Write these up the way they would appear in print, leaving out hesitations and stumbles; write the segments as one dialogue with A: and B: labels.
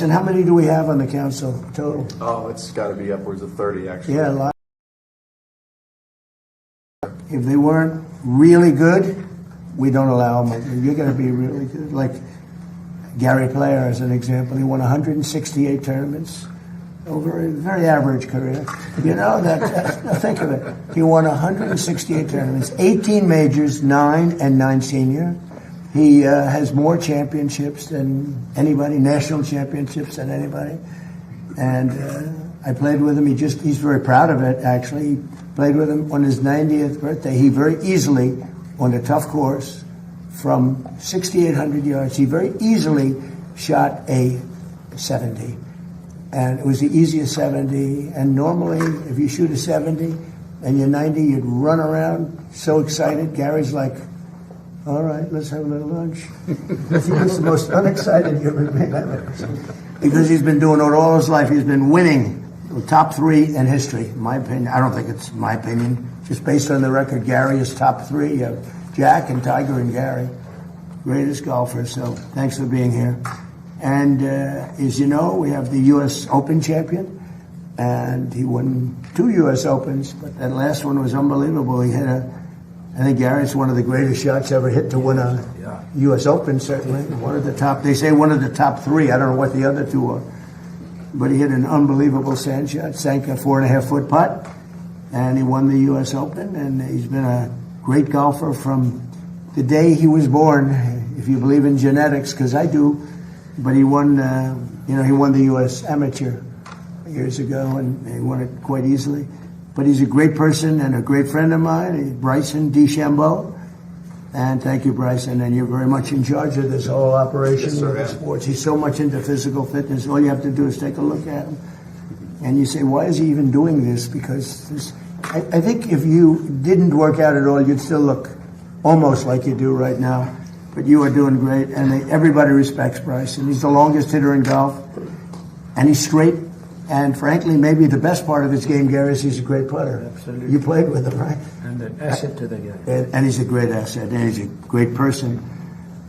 A: Bryson, how many do we have on the council total?
B: Oh, it's got to be upwards of 30, actually.
A: Yeah, a lot. If they weren't really good, we don't allow them. You're going to be really good. Like Gary Player, as an example, he won 168 tournaments over a very average career. You know, think of it. He won 168 tournaments, 18 majors, 9 and 9 senior. He has more championships than anybody, national championships than anybody. And I played with him. He's very proud of it, actually. He played with him on his 90th birthday. He very easily, on a tough course, from 6,800 yards, he very easily shot a 70. And it was the easiest 70. And normally, if you shoot a 70 and you're 90, you'd run around so excited. Gary's like, all right, let's have a little lunch. I think it's the most unexcited human being I've ever seen. Because he's been doing it all his life. He's been winning top 3 in history, in my opinion. I don't think it's my opinion. Just based on the record, Gary is top 3. You have Jack and Tiger and Gary, greatest golfers. So thanks for being here. And as you know, we have the U.S. Open champion. And he won 2 U.S. Opens, but that last one was unbelievable. He hit I think Gary's one of the greatest shots ever hit to win a U.S. Open, certainly. One of the top, they say one of the top 3. I don't know what the other 2 are. But he hit an unbelievable sand shot, sank a 4.5-foot putt, and he won the U.S. Open. And he's been a great golfer from the day he was born, if you believe in genetics, because I do. But he won, he won the U.S. Amateur years ago, and he won it quite easily. But he's a great person and a great friend of mine, Bryson DeChambeau. And thank you, Bryson. And you're very much in charge of this whole operation of the sports. He's so much into physical fitness. All you have to do is take a look at him. And you say, why is he even doing this? Because I think if you didn't work out at all, you'd still look almost like you do right now. But you are doing great. And everybody respects Bryson. He's the longest hitter in golf. And he's straight. And frankly, maybe the best part of his game, Gary, is he's a great putter.
C: Absolutely.
A: You played with him, right?
C: And an asset to the game.
A: And he's a great asset, and he's a great person.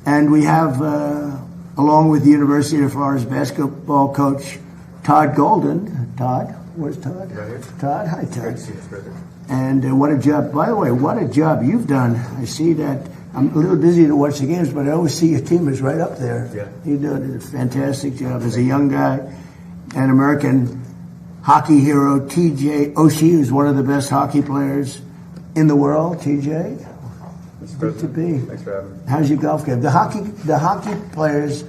A: And we have, along with the University of Florida's basketball coach, Todd Golden. Todd? Where's Todd?
B: Right here.
A: Todd? Hi, Todd.
B: Great to see you, brother.
A: And what a job. By the way, what a job you've done. I see that. I'm a little busy to watch the games, but I always see your team is right up there.
B: Yeah.
A: You're doing a fantastic job as a young guy. An American hockey hero, T.J. Oshie, who's one of the best hockey players in the world. T.J., it's good to be.
B: Thanks for having me.
A: How's your golf game? The hockey players,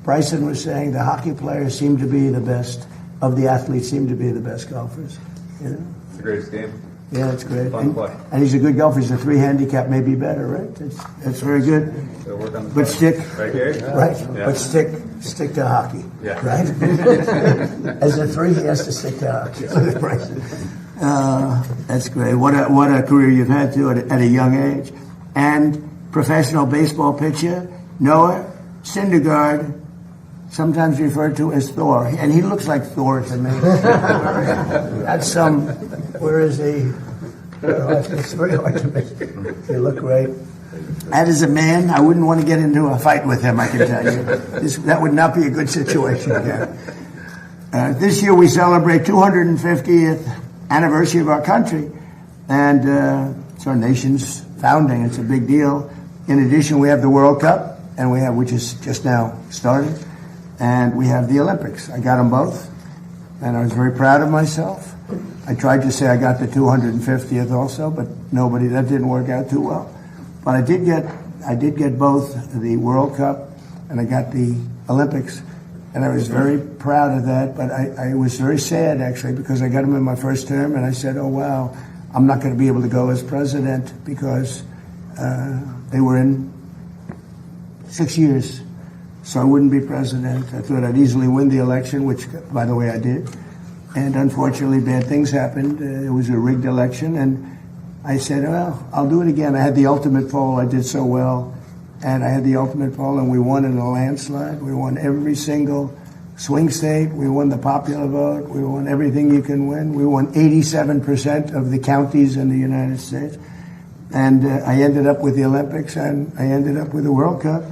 A: Bryson was saying, the hockey players seem to be the best of the athletes. Seem to be the best golfers. You know?
B: It's the greatest game.
A: Yeah, it's great.
B: Fun to play.
A: And he's a good golfer. He's a 3 handicap, maybe better, right? That's very good.
B: So work on the
A: But
B: putt.
A: stick,
B: Right, Gary?
A: right?
B: Yeah.
A: But stick to hockey,
B: Yeah.
A: right? As a 3, he has to stick to hockey. That's great. What a career you've had too at a young age, and professional baseball pitcher Noah Syndergaard, sometimes referred to as Thor, and he looks like Thor to me. That's where is he? It's very hard to make. You look great. And as a man, I wouldn't want to get into a fight with him, I can tell you. That would not be a good situation. This year we celebrate 250th anniversary of our country, and it's our nation's founding. It's a big deal. In addition, we have the World Cup, and which is just now started, and we have the Olympics. I got them both, and I was very proud of myself. I tried to say I got the 250th also, but that didn't work out too well. But I did get both the World Cup and I got the Olympics, and I was very proud of that. But I was very sad actually because I got them in my first term, and I said, "Oh wow, I'm not going to be able to go as president because they were in 6 years, so I wouldn't be president." I thought I'd easily win the election, which, by the way, I did. And unfortunately, bad things happened. It was a rigged election, and I said, well, I'll do it again. I had the ultimate poll. I did so well. And I had the ultimate poll, and we won in a landslide. We won every single swing state. We won the popular vote. We won everything you can win. We won 87% of the counties in the United States. And I ended up with the Olympics, and I ended up with the World Cup.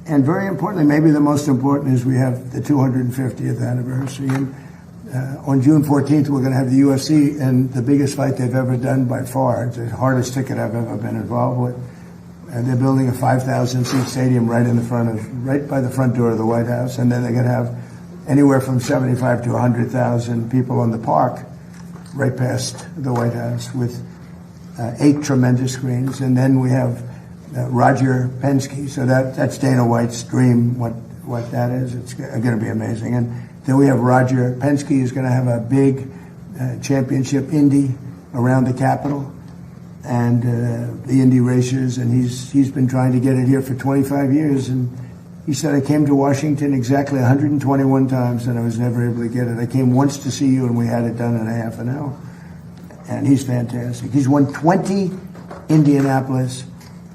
A: And very importantly, maybe the most important, is we have the 250th anniversary. And on June 14th, we're going to have the UFC, and the biggest fight they've ever done by far. It's the hardest ticket I've ever been involved with. And they're building a 5,000-seat stadium right by the front door of the White House. And then they're going to have anywhere from 75 to 100,000 people on the park right past the White House with 8 tremendous screens. And then we have Roger Penske. So that's Dana White's dream, what that is. It's going to be amazing. And then we have Roger Penske, who's going to have a big championship Indy around the Capitol and the Indy racers. And he's been trying to get it here for 25 years. And he said, I came to Washington exactly 121 times, and I was never able to get it. I came once to see you, and we had it done in a half an hour. And he's fantastic. He's won 20 Indianapolis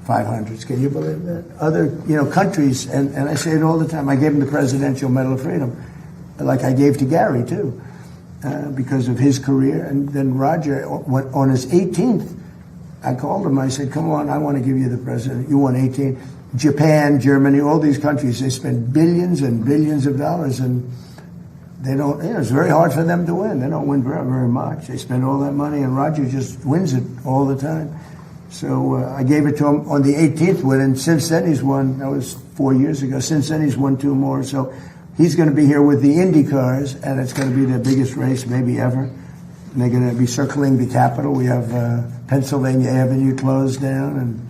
A: 500s. Can you believe that? Other, countries, and I say it all the time, I gave him the Presidential Medal of Freedom, like I gave to Gary, too, because of his career. And then Roger, on his 18th, I called him. I said, come on, I want to give you the president. You won 18. Japan, Germany, all these countries, they spend billions and billions of dollars, and they don't, it's very hard for them to win. They don't win very, very much. They spend all that money, and Roger just wins it all the time. So I gave it to him on the 18th win, and since then he's won, that was 4 years ago, since then he's won 2 more. So he's going to be here with the Indy cars, and it's going to be their biggest race maybe ever. And they're going to be circling the Capitol. We have Pennsylvania Avenue closed down, and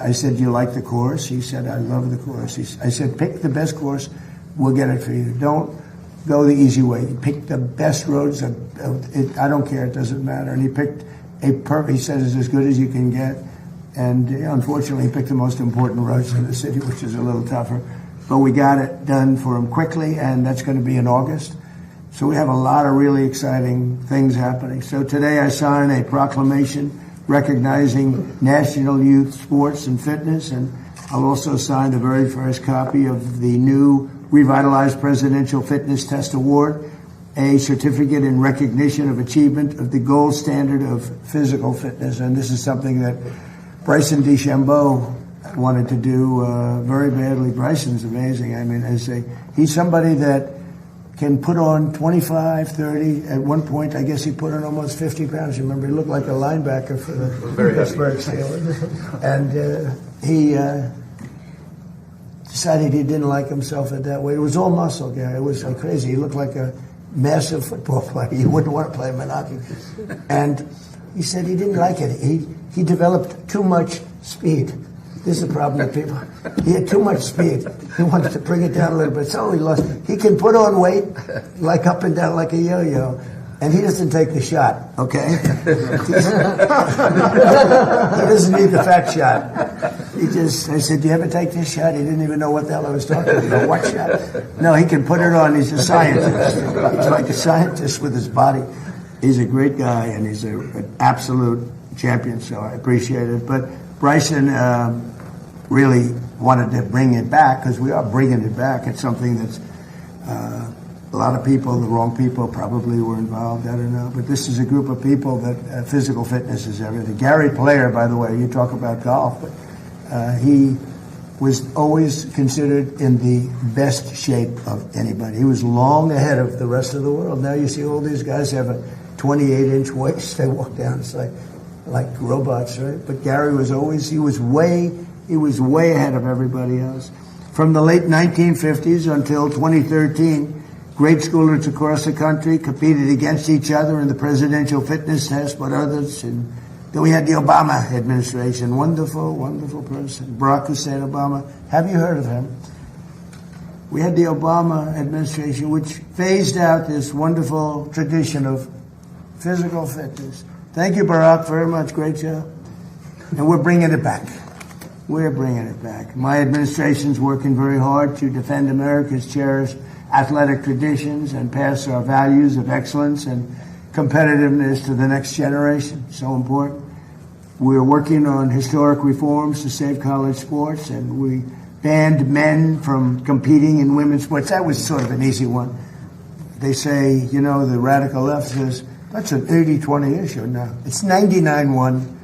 A: I said, do you like the course? He said, I love the course. I said, pick the best course. We'll get it for you. Don't go the easy way. Pick the best roads. I don't care. It doesn't matter. And he picked he said it's as good as you can get. And unfortunately, he picked the most important roads in the city, which is a little tougher. But we got it done for him quickly, and that's going to be in August. So we have a lot of really exciting things happening. So today I signed a proclamation recognizing National Youth Sports and Fitness, and I'll also sign the very first copy of the new revitalized Presidential Fitness Test Award, a certificate in recognition of achievement of the gold standard of physical fitness. And this is something that Bryson DeChambeau wanted to do very badly. Bryson's amazing. I mean, he's somebody that can put on 25, 30. At one point, I guess he put on almost 50 pounds. You remember, he looked like a linebacker for the Pittsburgh Steelers. And he decided he didn't like himself at that weight. It was all muscle, Gary. It was like crazy. He looked like a massive football player. You wouldn't want to play him in hockey. And he said he didn't like it. He developed too much speed. This is the problem with people. He had too much speed. He wanted to bring it down a little bit. So he lost. He can put on weight, like up and down like a yo-yo, and he doesn't take the shot, okay? He doesn't need the fat shot. I said, do you ever take this shot? He didn't even know what the hell I was talking about. What shot? No, he can put it on. He's a scientist. He's like a scientist with his body. He's a great guy, and he's an absolute champion, so I appreciate it. But Bryson really wanted to bring it back, because we are bringing it back. It's something that's a lot of people, the wrong people probably were involved, I don't know. But this is a group of people that physical fitness is everything. Gary Player, by the way, you talk about golf, but he was always considered in the best shape of anybody. He was long ahead of the rest of the world. Now you see all these guys have a 28-inch waist. They walk down, it's like robots, right? But Gary was always, he was way ahead of everybody else. From the late 1950s until 2013, grade schoolers across the country competed against each other in the presidential fitness test, but others. And then we had the Obama administration. Wonderful, wonderful person. Barack Hussein Obama. Have you heard of him? We had the Obama administration, which phased out this wonderful tradition of physical fitness. Thank you, Barack, very much. Great job. And we're bringing it back. We're bringing it back. My administration's working very hard to defend America's cherished athletic traditions and pass our values of excellence and competitiveness to the next generation. So important. We're working on historic reforms to save college sports, and we banned men from competing in women's sports. That was sort of an easy one. They say, the radical left says, that's an 80-20 issue. No, it's 99-1.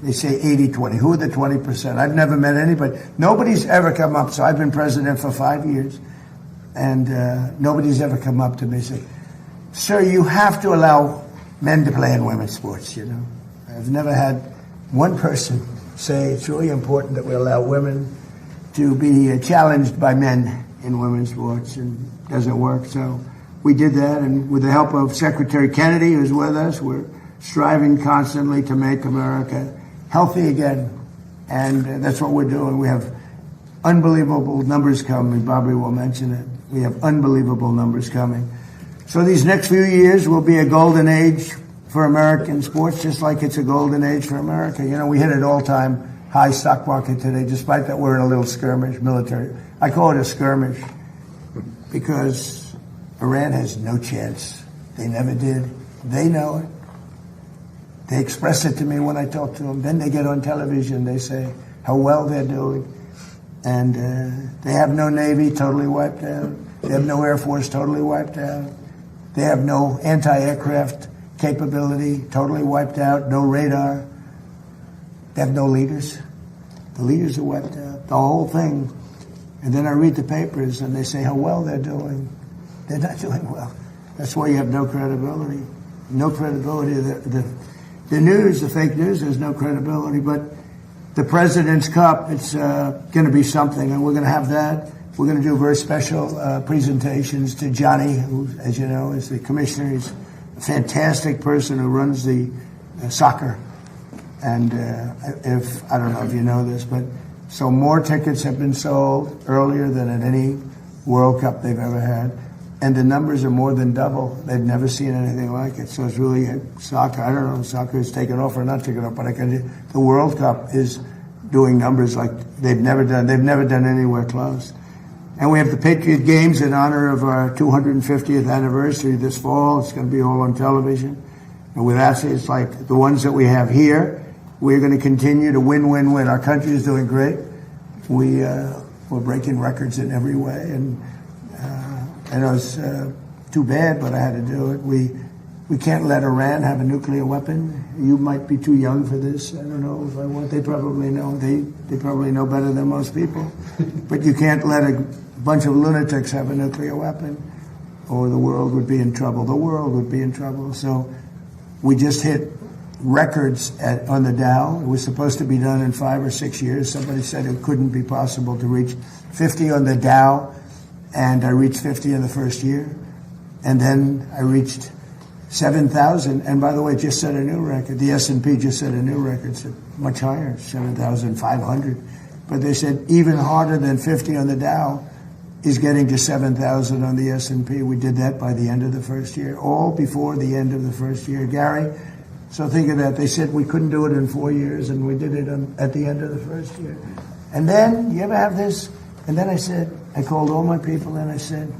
A: They say 80-20. Who are the 20%? I've never met anybody. Nobody's ever come up. So I've been president for 5 years, and nobody's ever come up to me and said, "Sir, you have to allow men to play in women's sports." You know, I've never had one person say it's really important that we allow women to be challenged by men in women's sports, and it doesn't work. So we did that, and with the help of Secretary Kennedy, who's with us, we're striving constantly to make America healthy again, and that's what we're doing. We have unbelievable numbers coming. Bobby will mention it. We have unbelievable numbers coming. So these next few years will be a golden age for American sports, just like it's a golden age for America. You know, we hit an all-time high stock market today, despite that we're in a little skirmish, military. I call it a skirmish because Iran has no chance. They never did. They know it. They express it to me when I talk to them. Then they get on television. They say how well they're doing. And they have no Navy, totally wiped out. They have no Air Force, totally wiped out. They have no anti-aircraft capability, totally wiped out. No radar. They have no leaders. The leaders are wiped out. The whole thing. And then I read the papers and they say how well they're doing. They're not doing well. That's why you have no credibility. No credibility. The news, the fake news, there's no credibility. But the President's Cup, it's going to be something, and we're going to have that. We're going to do very special presentations to Johnny, who, as you know, is the commissioner. He's a fantastic person who runs the soccer. And if I don't know if you know this, but so more tickets have been sold earlier than at any World Cup they've ever had. And the numbers are more than double. They've never seen anything like it. So it's really soccer. I don't know if soccer is taken off or not taken off, but the World Cup is doing numbers like they've never done. They've never done anywhere close. And we have the Patriot Games in honor of our 250th anniversary this fall. It's going to be all on television. And with athletes like the ones that we have here, we're going to continue to win. Our country is doing great. We're breaking records in every way, and I know it's too bad, but I had to do it. We can't let Iran have a nuclear weapon. You might be too young for this. I don't know if I want. They probably know. They probably know better than most people. But you can't let a bunch of lunatics have a nuclear weapon, or the world would be in trouble. The world would be in trouble. So we just hit records on the Dow. It was supposed to be done in 5 or 6 years. Somebody said it couldn't be possible to reach 50 on the Dow. And I reached 50 in the first year. And then I reached 7,000. And by the way, it just set a new record. The S&P just set a new record. It's much higher, 7,500. But they said even harder than 50 on the Dow is getting to 7,000 on the S&P. We did that by the end of the first year, all before the end of the first year. Gary, so think of that. They said we couldn't do it in 4 years, and we did it at the end of the first year. And then, you ever have this? And then I called all my people and I said,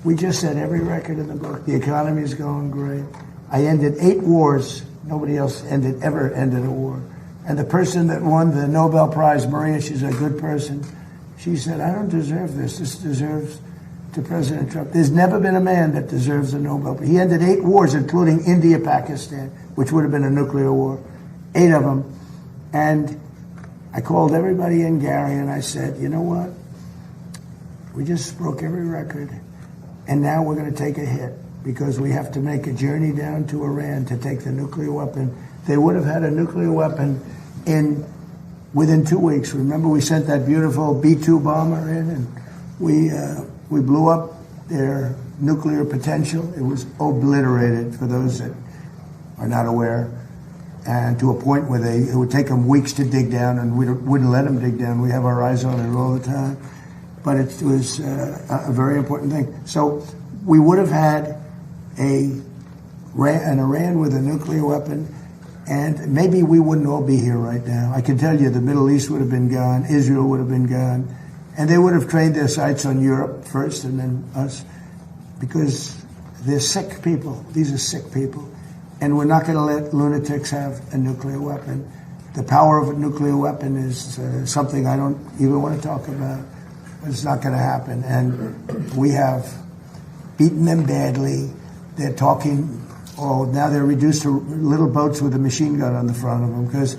A: we just set every record in the book. The economy is going great. I ended 8 wars. Nobody else ever ended a war. And the person that won the Nobel Prize, Maria, she's a good person. She said, I don't deserve this. This deserves to President Trump. There's never been a man that deserves a Nobel Prize. He ended 8 wars, including India, Pakistan, which would have been a nuclear war. 8 of them. And I called everybody in, Gary, and I said, you know what? We just broke every record, and now we're going to take a hit because we have to make a journey down to Iran to take the nuclear weapon. They would have had a nuclear weapon within 2 weeks. Remember, we sent that beautiful B-2 bomber in, and we blew up their nuclear potential. It was obliterated, for those that are not aware. And to a point where it would take them weeks to dig down, and we wouldn't let them dig down. We have our eyes on it all the time. But it was a very important thing. So we would have had an Iran with a nuclear weapon, and maybe we wouldn't all be here right now. I can tell you the Middle East would have been gone, Israel would have been gone, and they would have trained their sights on Europe first and then us, because they're sick people. These are sick people. And we're not going to let lunatics have a nuclear weapon. The power of a nuclear weapon is something I don't even want to talk about. It's not going to happen. And we have beaten them badly. They're talking, now they're reduced to little boats with a machine gun on the front of them, because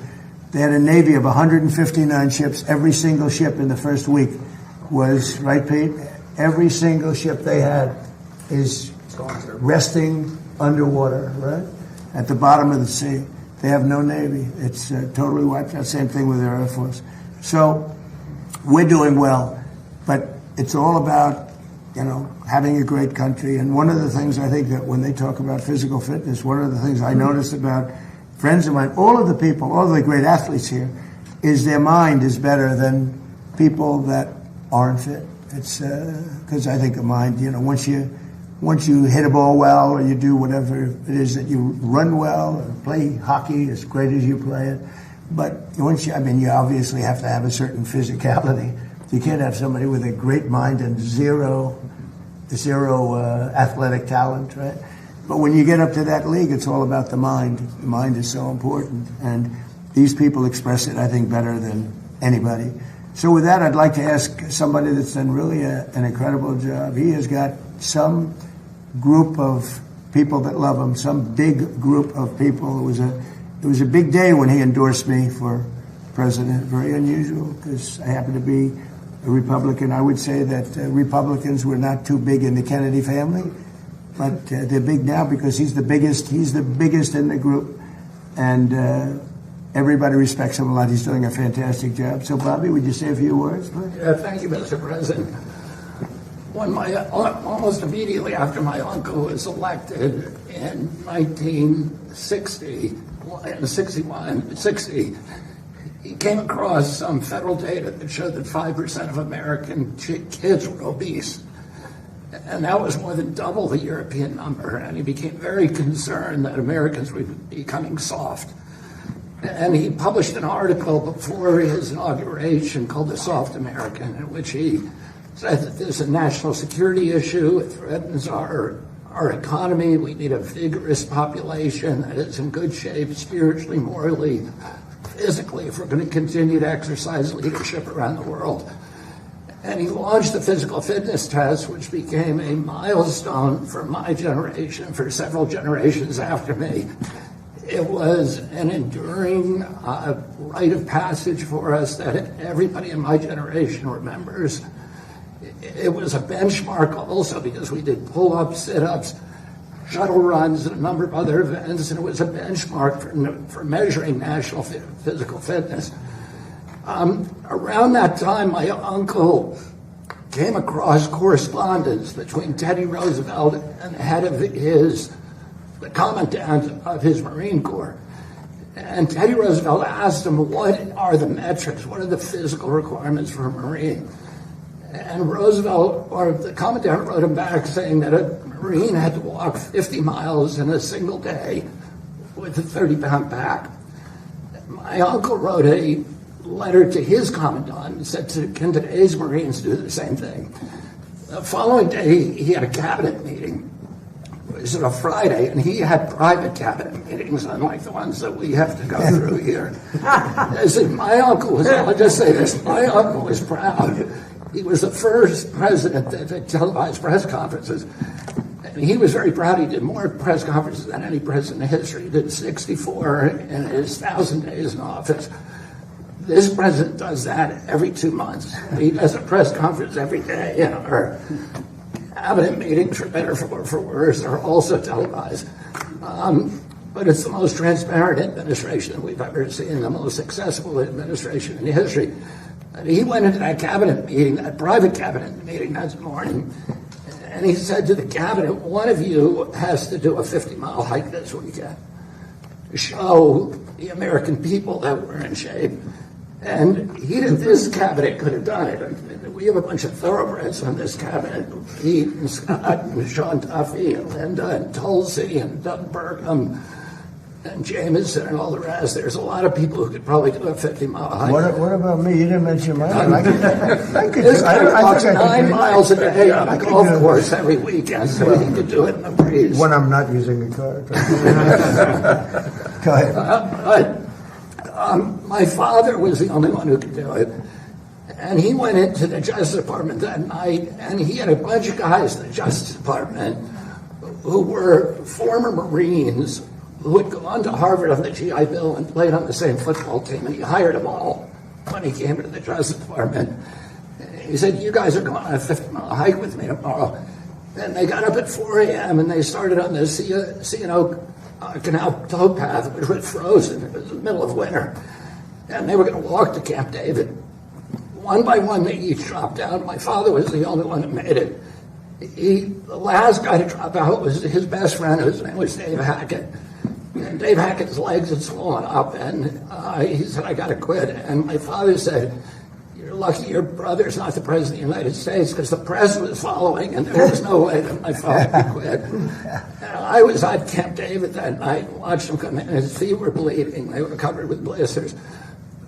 A: They had a Navy of 159 ships. Every single ship in the first week was, right, Pete? Every single ship they had is resting underwater, right? At the bottom of the sea. They have no Navy. It's totally wiped out. Same thing with their Air Force. So we're doing well, but it's all about, having a great country. And one of the things I think that when they talk about physical fitness, one of the things I noticed about friends of mine, all of the people, all of the great athletes here, is their mind is better than people that aren't fit. It's because I think a mind, once you hit a ball well, or you do whatever it is that you run well, or play hockey as great as you play it. But you obviously have to have a certain physicality. You can't have somebody with a great mind and zero athletic talent, right? But when you get up to that league, it's all about the mind. The mind is so important, and these people express it, I think, better than anybody. So with that, I'd like to ask somebody that's done really an incredible job. He has got some group of people that love him, some big group of people. It was a big day when he endorsed me for president. Very unusual, because I happen to be a Republican. I would say that Republicans were not too big in the Kennedy family, but they're big now because he's the biggest in the group, and everybody respects him a lot. He's doing a fantastic job. So, Bobby, would you say a few words, please?
C: Yeah, thank you, Mr. President. When almost immediately after my uncle was elected in 1960, he came across some federal data that showed that 5% of American kids were obese. And that was more than double the European number. And he became very concerned that Americans were becoming soft. And he published an article before his inauguration called The Soft American, in which he said that there's a national security issue. It threatens our economy. We need a vigorous population that is in good shape spiritually, morally, physically, if we're going to continue to exercise leadership around the world. And he launched the physical fitness test, which became a milestone for my generation, for several generations after me. It was an enduring rite of passage for us that everybody in my generation remembers. It was a benchmark also because we did pull-ups, sit-ups, shuttle runs, and a number of other events, and it was a benchmark for measuring national physical fitness. Around that time, my uncle came across correspondence between Teddy Roosevelt and the head of the commandant of his Marine Corps. And Teddy Roosevelt asked him, what are the metrics? What are the physical requirements for a Marine? And Roosevelt, or the commandant, wrote him back saying that a Marine had to walk 50 miles in a single day with a 30-pound pack. My uncle wrote a letter to his commandant and said, can today's Marines do the same thing? The following day, he had a cabinet meeting. It was on a Friday, and he had private cabinet meetings, unlike the ones that we have to go through here. My uncle was, I'll just say this, my uncle was proud. He was the first president that televised press conferences. And he was very proud. He did more press conferences than any president in history. He did 64 in his 1,000 days in office. This president does that every 2 months. He does a press conference every day. Our cabinet meetings, for better or for worse, are also televised. But it's the most transparent administration we've ever seen, the most successful administration in history. And he went into that cabinet meeting, that private cabinet meeting that morning, and he said to the cabinet, one of you has to do a 50-mile hike this weekend to show the American people that we're in shape. And this cabinet could have done it. We have a bunch of thoroughbreds on this cabinet, Pete and Scott and Sean Duffy and Linda and Tulsi and Doug Burkham and Jameson and all the rest. There's a lot of people who could probably do a 50-mile hike.
A: What about me? You didn't mention mine.
C: This guy walks 9 miles a day on a golf course every weekend, so he could do it in the breeze.
A: When I'm not using a car. Go ahead.
C: My father was the only one who could do it. And he went into the Justice Department that night, and he had a bunch of guys in the Justice Department who were former Marines who had gone to Harvard on the GI Bill and played on the same football team, and he hired them all when he came to the Justice Department. He said, "You guys are going on a 50-mile hike with me tomorrow." And they got up at 4 a.m. and they started on the C&O Canal towpath, which was frozen. It was the middle of winter. And they were going to walk to Camp David. One by one, they each dropped out. My father was the only one who made it. The last guy to drop out was his best friend, whose name was Dave Hackett. And Dave Hackett's legs had swollen up, and he said, "I got to quit." And my father said, "You're lucky your brother's not the President of the United States," because the press was following, and there was no way that my father could quit. And I was at Camp David that night and watched him come in. His feet were bleeding. They were covered with blisters.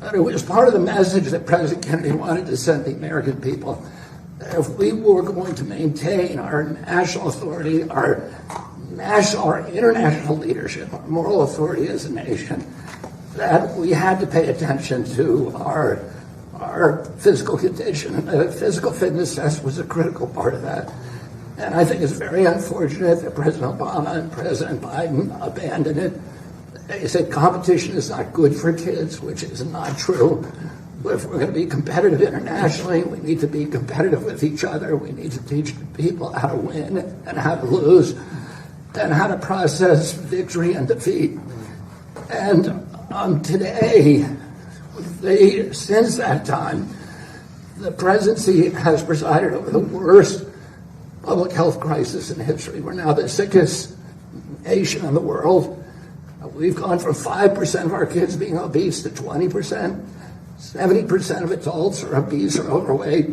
C: But it was part of the message that President Kennedy wanted to send the American people. That if we were going to maintain our national authority, our international leadership, our moral authority as a nation, that we had to pay attention to our physical condition. And the physical fitness test was a critical part of that. And I think it's very unfortunate that President Obama and President Biden abandoned it. They said competition is not good for kids, which is not true. But if we're going to be competitive internationally, we need to be competitive with each other. We need to teach people how to win and how to lose and how to process victory and defeat. And today, since that time, the presidency has presided over the worst public health crisis in history. We're now the sickest nation in the world. We've gone from 5% of our kids being obese to 20%. 70% of adults are obese or overweight,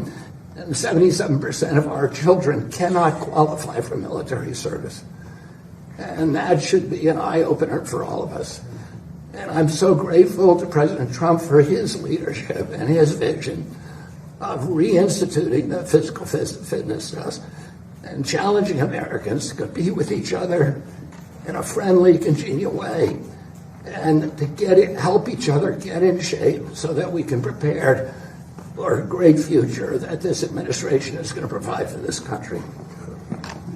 C: and 77% of our children cannot qualify for military service. And that should be an eye-opener for all of us. And I'm so grateful to President Trump for his leadership and his vision of reinstituting the physical fitness test and challenging Americans to compete with each other in a friendly, congenial way, and to help each other get in shape so that we can prepare for a great future that this administration is going to provide for this country.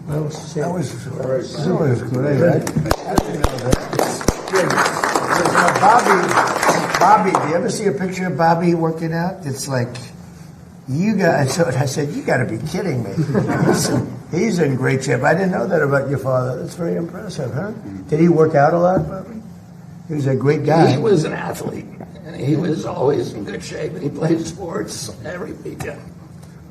A: That was great. Right? Bobby, do you ever see a picture of Bobby working out? It's like, I said, you got to be kidding me. He's in great shape. I didn't know that about your father. That's very impressive, huh? Did he work out a lot, Bobby? He was a great guy.
C: He was an athlete, and he was always in good shape, and he played sports every weekend.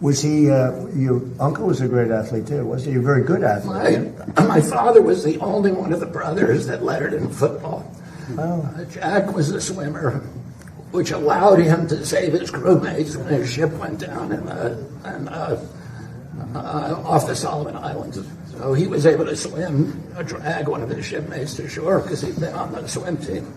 A: Was he, your uncle was a great athlete too, wasn't he? A very good athlete.
C: My father was the only one of the brothers that lettered in football.
A: Oh.
C: Jack was a swimmer, which allowed him to save his crewmates when his ship went down off the Solomon Islands. So he was able to swim, drag one of his shipmates to shore because he'd been on the swim team.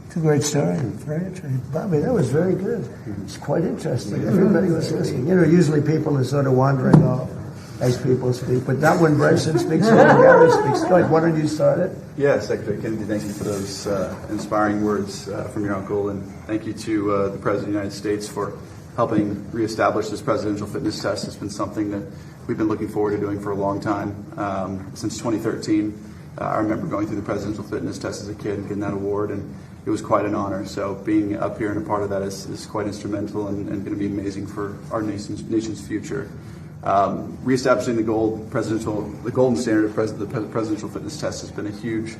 A: It's a great story. Very interesting. Bobby, that was very good. It's quite interesting. Everybody was listening. You know, usually people are sort of wandering off as people speak, but not when Bryson speaks or when Gary speaks. Go ahead, why don't you start it?
B: Yeah, Secretary Kennedy, thank you for those inspiring words from your uncle, and thank you to the President of the United States for helping reestablish this presidential fitness test. It's been something that we've been looking forward to doing for a long time. Since 2013, I remember going through the presidential fitness test as a kid and getting that award, and it was quite an honor. So being up here and a part of that is quite instrumental and going to be amazing for our nation's future. Reestablishing the golden standard of the presidential fitness test has been a huge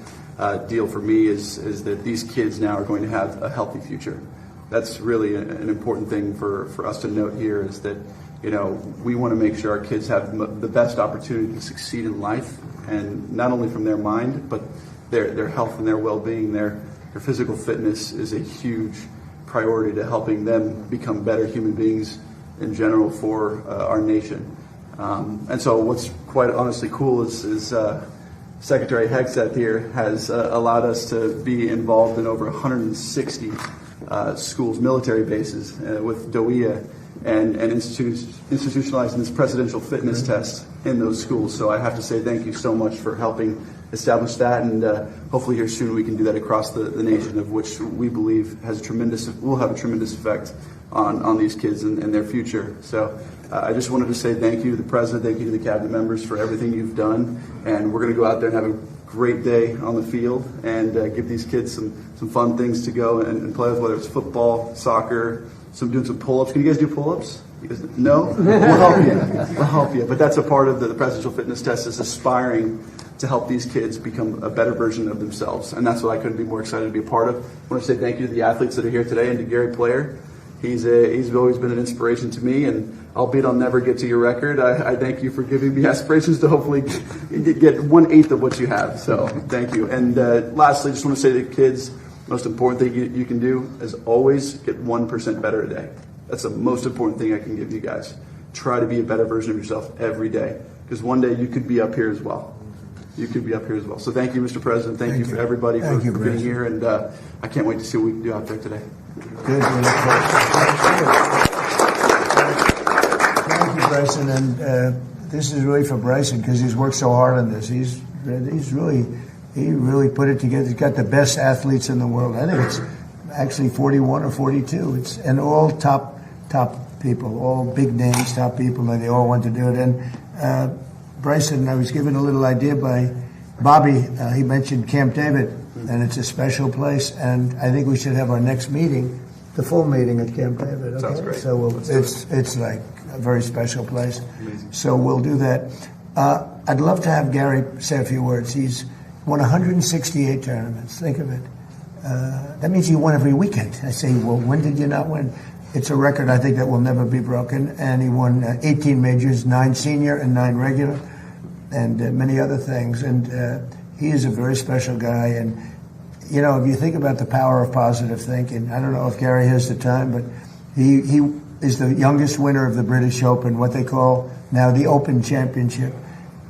B: deal for me. Is that these kids now are going to have a healthy future. That's really an important thing for us to note here. Is that we want to make sure our kids have the best opportunity to succeed in life, and not only from their mind, but their health and their well-being. Their physical fitness is a huge priority to helping them become better human beings in general for our nation. And so what's quite honestly cool is Secretary Hegseth here has allowed us to be involved in over 160 schools, military bases with DOIA and institutionalizing this presidential fitness test in those schools. So I have to say thank you so much for helping establish that, and hopefully here soon we can do that across the nation, of which we believe will have a tremendous effect on these kids and their future. So I just wanted to say thank you to the President, thank you to the cabinet members for everything you've done, and we're going to go out there and have a great day on the field and give these kids some fun things to go and play with, whether it's football, soccer, doing some pull-ups. Can you guys do pull-ups? You guys, no? We'll help you. We'll help you. But that's a part of the presidential fitness test, is aspiring to help these kids become a better version of themselves. And that's what I couldn't be more excited to be a part of. I want to say thank you to the athletes that are here today and to Gary Player. He's always been an inspiration to me, and albeit I'll never get to your record, I thank you for giving me aspirations to hopefully get 1/8 of what you have. So thank you. And lastly, just want to say to the kids, most important thing you can do is always get 1% better a day. That's the most important thing I can give you guys. Try to be a better version of yourself every day, because one day you could be up here as well. You could be up here as well. So thank you, Mr. President. Thank you for everybody for being here, and I can't wait to see what we can do out there today.
A: Good. Thank you, Bryson. And this is really for Bryson, because he's worked so hard on this. He really put it together. He's got the best athletes in the world. I think it's actually 41 or 42. And all top people, all big names, top people, and they all want to do it. And Bryson, I was given a little idea by Bobby. He mentioned Camp David, and it's a special place. And I think we should have our next meeting, the full meeting at Camp David. Okay?
B: Sounds great.
A: So it's like a very special place.
B: Amazing.
A: So we'll do that. I'd love to have Gary say a few words. He's won 168 tournaments. Think of it. That means you won every weekend. I say, well, when did you not win? It's a record, I think, that will never be broken. And he won 18 majors, 9 senior and 9 regular, and many other things. And he is a very special guy. And, you know, if you think about the power of positive thinking, I don't know if Gary has the time, but he is the youngest winner of the British Open, what they call now the Open Championship.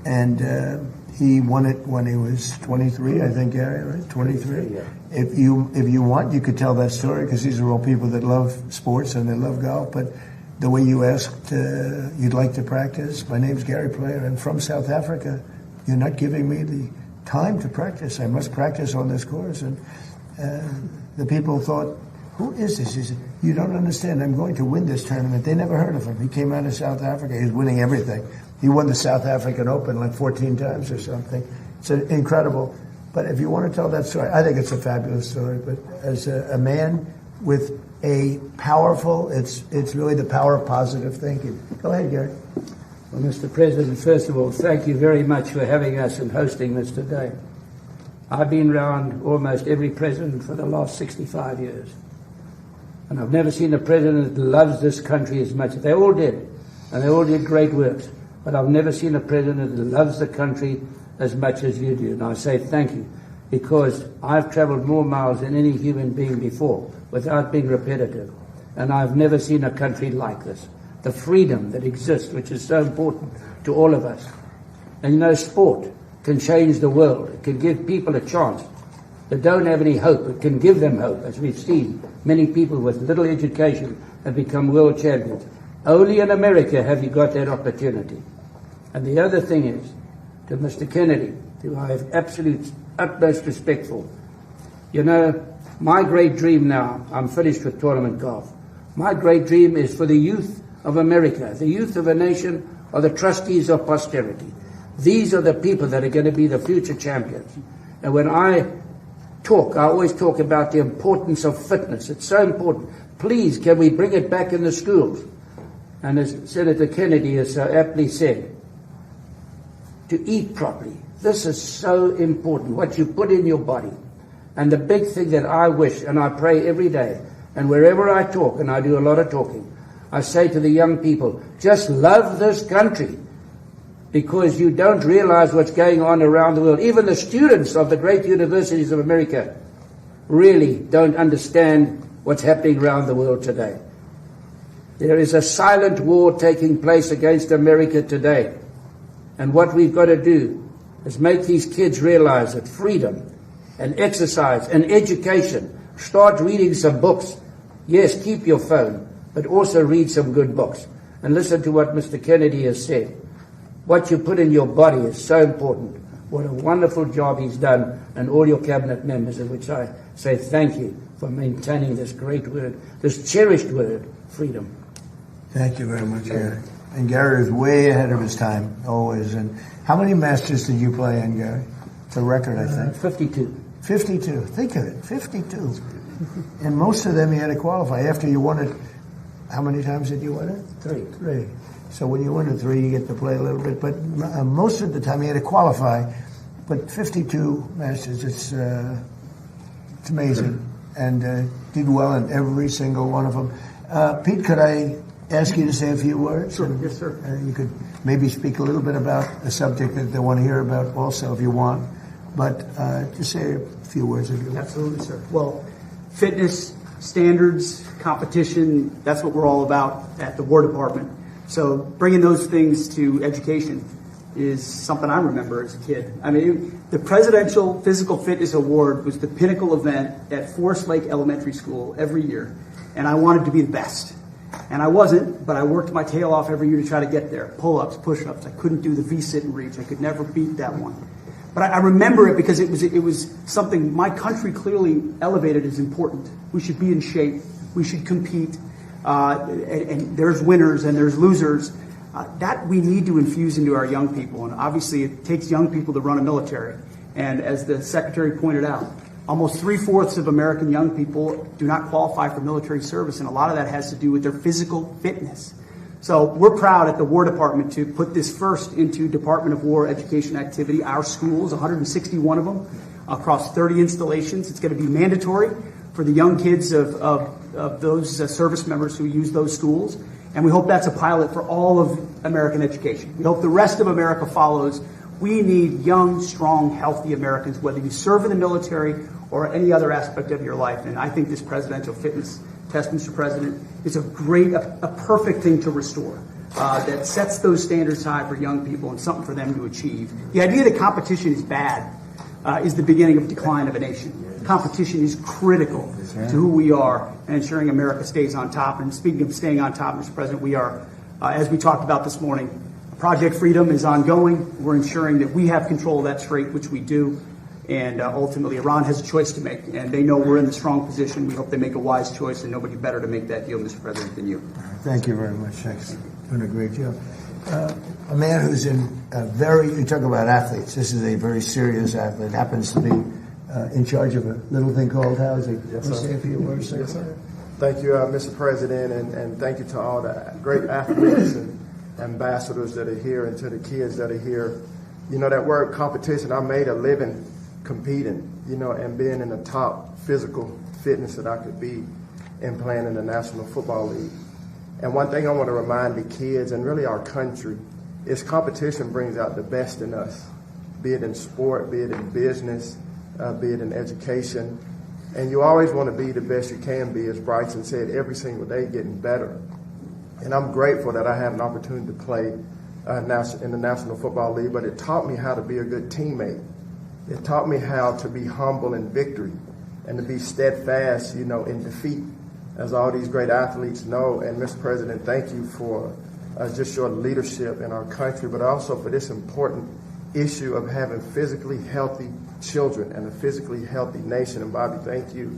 A: And he won it when he was 23, I think, Gary, right? 23. Yeah. If you want, you could tell that story, because these are all people that love sports and they love golf. But the way you asked, you'd like to practice. My name's Gary Player. I'm from South Africa. You're not giving me the time to practice. I must practice on this course. And the people thought, who is this? He said, you don't understand. I'm going to win this tournament. They never heard of him. He came out of South Africa. He was winning everything. He won the South African Open like 14 times or something. It's incredible. But if you want to tell that story, I think it's a fabulous story. But as a man with a powerful, it's really the power of positive thinking. Go ahead, Gary.
D: Well, Mr. President, first of all, thank you very much for having us and hosting this today. I've been around almost every president for the last 65 years. And I've never seen a president that loves this country as much. They all did. And they all did great works. But I've never seen a president that loves the country as much as you do. And I say thank you, because I've traveled more miles than any human being before without being repetitive. And I've never seen a country like this. The freedom that exists, which is so important to all of us. And you know, sport can change the world. It can give people a chance that don't have any hope. It can give them hope, as we've seen. Many people with little education have become world champions. Only in America have you got that opportunity. And the other thing is, to Mr. Kennedy, who I have absolute utmost respect for. You know, my great dream now, I'm finished with tournament golf. My great dream is for the youth of America. The youth of a nation are the trustees of posterity. These are the people that are going to be the future champions. And when I talk, I always talk about the importance of fitness. It's so important. Please, can we bring it back in the schools? And as Senator Kennedy has so aptly said, to eat properly. This is so important, what you put in your body. And the big thing that I wish, and I pray every day, and wherever I talk, and I do a lot of talking, I say to the young people, just love this country, because you don't realize what's going on around the world. Even the students of the great universities of America really don't understand what's happening around the world today. There is a silent war taking place against America today. And what we've got to do is make these kids realize that freedom and exercise and education, start reading some books. Yes, keep your phone, but also read some good books. And listen to what Mr. Kennedy has said. What you put in your body is so important. What a wonderful job he's done, and all your cabinet members, in which I say thank you for maintaining this great word, this cherished word, freedom.
A: Thank you very much, Gary. And Gary is way ahead of his time, always. And how many Masters did you play in, Gary? It's a record, I think.
D: 52.
A: 52. Think of it, 52. And most of them you had to qualify. After you won it, how many times did you win it? 3. So when you win it 3, you get to play a little bit. But most of the time you had to qualify. But 52 Masters, it's amazing. And did well in every single one of them. Pete, could I ask you to say a few words?
E: Sure. Yes, sir.
A: You could maybe speak a little bit about the subject that they want to hear about also if you want. But just say a few words if you want.
E: Absolutely, sir. Well, fitness, standards, competition, that's what we're all about at the War Department. So bringing those things to education is something I remember as a kid. I mean, the Presidential Physical Fitness Award was the pinnacle event at Forest Lake Elementary School every year, and I wanted to be the best. And I wasn't, but I worked my tail off every year to try to get there. Pull-ups, push-ups. I couldn't do the V-sit and reach. I could never beat that one. But I remember it because it was something my country clearly elevated as important. We should be in shape. We should compete. And there's winners and there's losers. That we need to infuse into our young people. And obviously it takes young people to run a military. And as the Secretary pointed out, almost 3/4 of American young people do not qualify for military service. And a lot of that has to do with their physical fitness. So we're proud at the War Department to put this first into Department of War education activity. Our schools, 161 of them, across 30 installations. It's going to be mandatory for the young kids of those service members who use those schools. And we hope that's a pilot for all of American education. We hope the rest of America follows. We need young, strong, healthy Americans, whether you serve in the military or any other aspect of your life. And I think this presidential fitness test, Mr. President, is a perfect thing to restore that sets those standards high for young people and something for them to achieve. The idea that competition is bad is the beginning of decline of a nation. Competition is critical to who we are and ensuring America stays on top. And speaking of staying on top, Mr. President, we are, as we talked about this morning, Project Freedom is ongoing. We're ensuring that we have control of that strait, which we do. And ultimately, Iran has a choice to make, and they know we're in the strong position. We hope they make a wise choice, and nobody better to make that deal, Mr. President, than you.
A: Thank you very much. Thanks. Doing a great job. A man who's in you talk about athletes. This is a very serious athlete, happens to be in charge of a little thing called housing.
F: Yes, sir.
A: Say a few words, sir.
F: Yes, sir. Thank you, Mr. President, and thank you to all the great athletes and ambassadors that are here and to the kids that are here. You know, that word competition, I made a living competing, and being in the top physical fitness that I could be and playing in the National Football League. And one thing I want to remind the kids and really our country is competition brings out the best in us, be it in sport, be it in business, be it in education. And you always want to be the best you can be, as Bryson said, every single day getting better. And I'm grateful that I have an opportunity to play in the National Football League, but it taught me how to be a good teammate. It taught me how to be humble in victory and to be steadfast, in defeat, as all these great athletes know. And Mr. President, thank you for just your leadership in our country, but also for this important issue of having physically healthy children and a physically healthy nation. And Bobby, thank you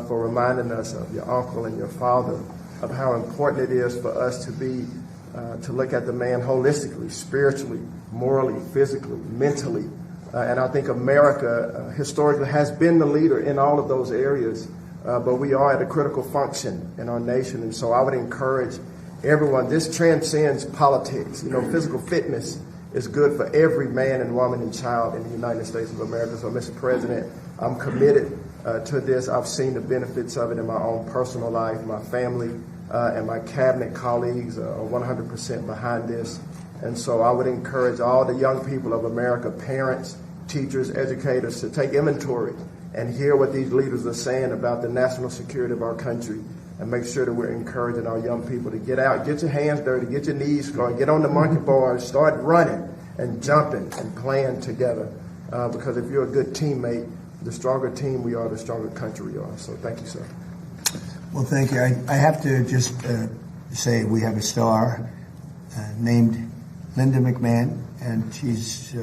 F: for reminding us of your uncle and your father, of how important it is for us to look at the man holistically, spiritually, morally, physically, mentally. And I think America historically has been the leader in all of those areas, but we are at a critical function in our nation. And so I would encourage everyone, this transcends politics. Physical fitness is good for every man and woman and child in the United States of America. So, Mr. President, I'm committed to this. I've seen the benefits of it in my own personal life. My family and my cabinet colleagues are 100% behind this. And so I would encourage all the young people of America, parents, teachers, educators, to take inventory and hear what these leaders are saying about the national security of our country, and make sure that we're encouraging our young people to get out, get your hands dirty, get your knees going, get on the monkey bars, start running and jumping and playing together. Because if you're a good teammate, the stronger team we are, the stronger country we are. So thank you, sir.
A: Well, thank you. I have to just say we have a star named Linda McMahon, and she's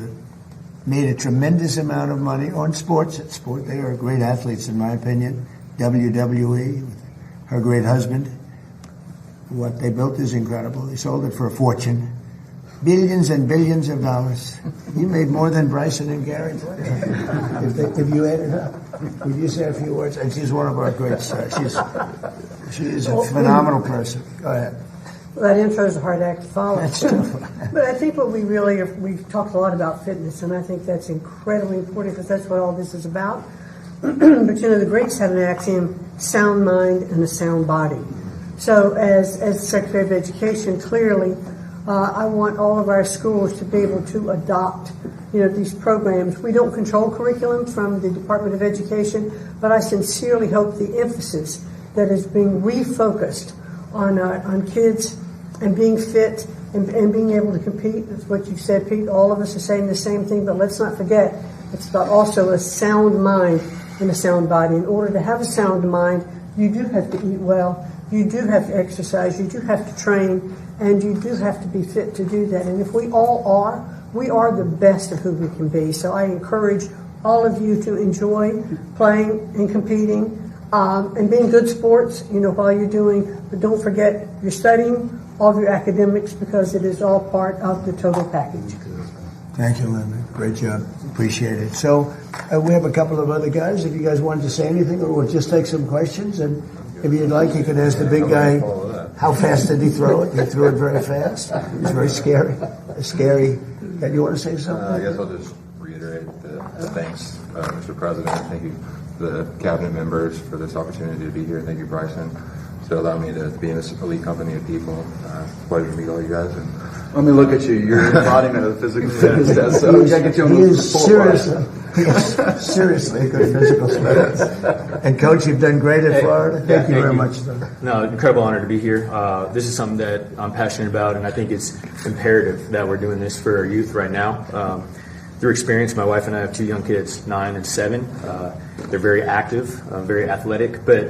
A: made a tremendous amount of money on sports. They are great athletes, in my opinion. WWE, with her great husband. What they built is incredible. They sold it for a fortune. Billions and billions of dollars. You made more than Bryson and Gary. If you add it up, would you say a few words? And she's one of our great stars. She is a phenomenal person. Go ahead.
G: Well, that intro is a hard act to follow.
A: That's tough.
G: But I think what we've talked a lot about fitness, and I think that's incredibly important because that's what all this is about. But the Greeks had an axiom: sound mind and a sound body. So as Secretary of Education, clearly, I want all of our schools to be able to adopt, these programs. We don't control curriculum from the Department of Education, but I sincerely hope the emphasis that is being refocused on kids and being fit and being able to compete. That's what you said, Pete. All of us are saying the same thing, but let's not forget it's about also a sound mind and a sound body. In order to have a sound mind, you do have to eat well, you do have to exercise, you do have to train, and you do have to be fit to do that. And if we all are, we are the best of who we can be. So I encourage all of you to enjoy playing and competing and being good sports, while you're doing. But don't forget you're studying all of your academics because it is all part of the total package.
A: Thank you, Linda. Great job. Appreciate it. So we have a couple of other guys. If you guys wanted to say anything, or we'll just take some questions. And if you'd like, you could ask the big guy, how fast did he throw it? He threw it very fast. It was very scary. Scary. Do you want to say something?
H: I guess I'll just reiterate the thanks, Mr. President. Thank you to the cabinet members for this opportunity to be here. Thank you, Bryson, to allow me to be in this elite company of people. Pleasure to meet all you guys. And
B: Let me look at you. You're an embodiment of the physical fitness test. So we got to get you on
A: He
B: the
A: is seriously a good physical fitness. And Coach, you've done great at Florida. Thank you very much, sir.
I: No, incredible honor to be here. This is something that I'm passionate about, and I think it's imperative that we're doing this for our youth right now. Through experience, my wife and I have two young kids, 9 and 7. They're very active, very athletic, but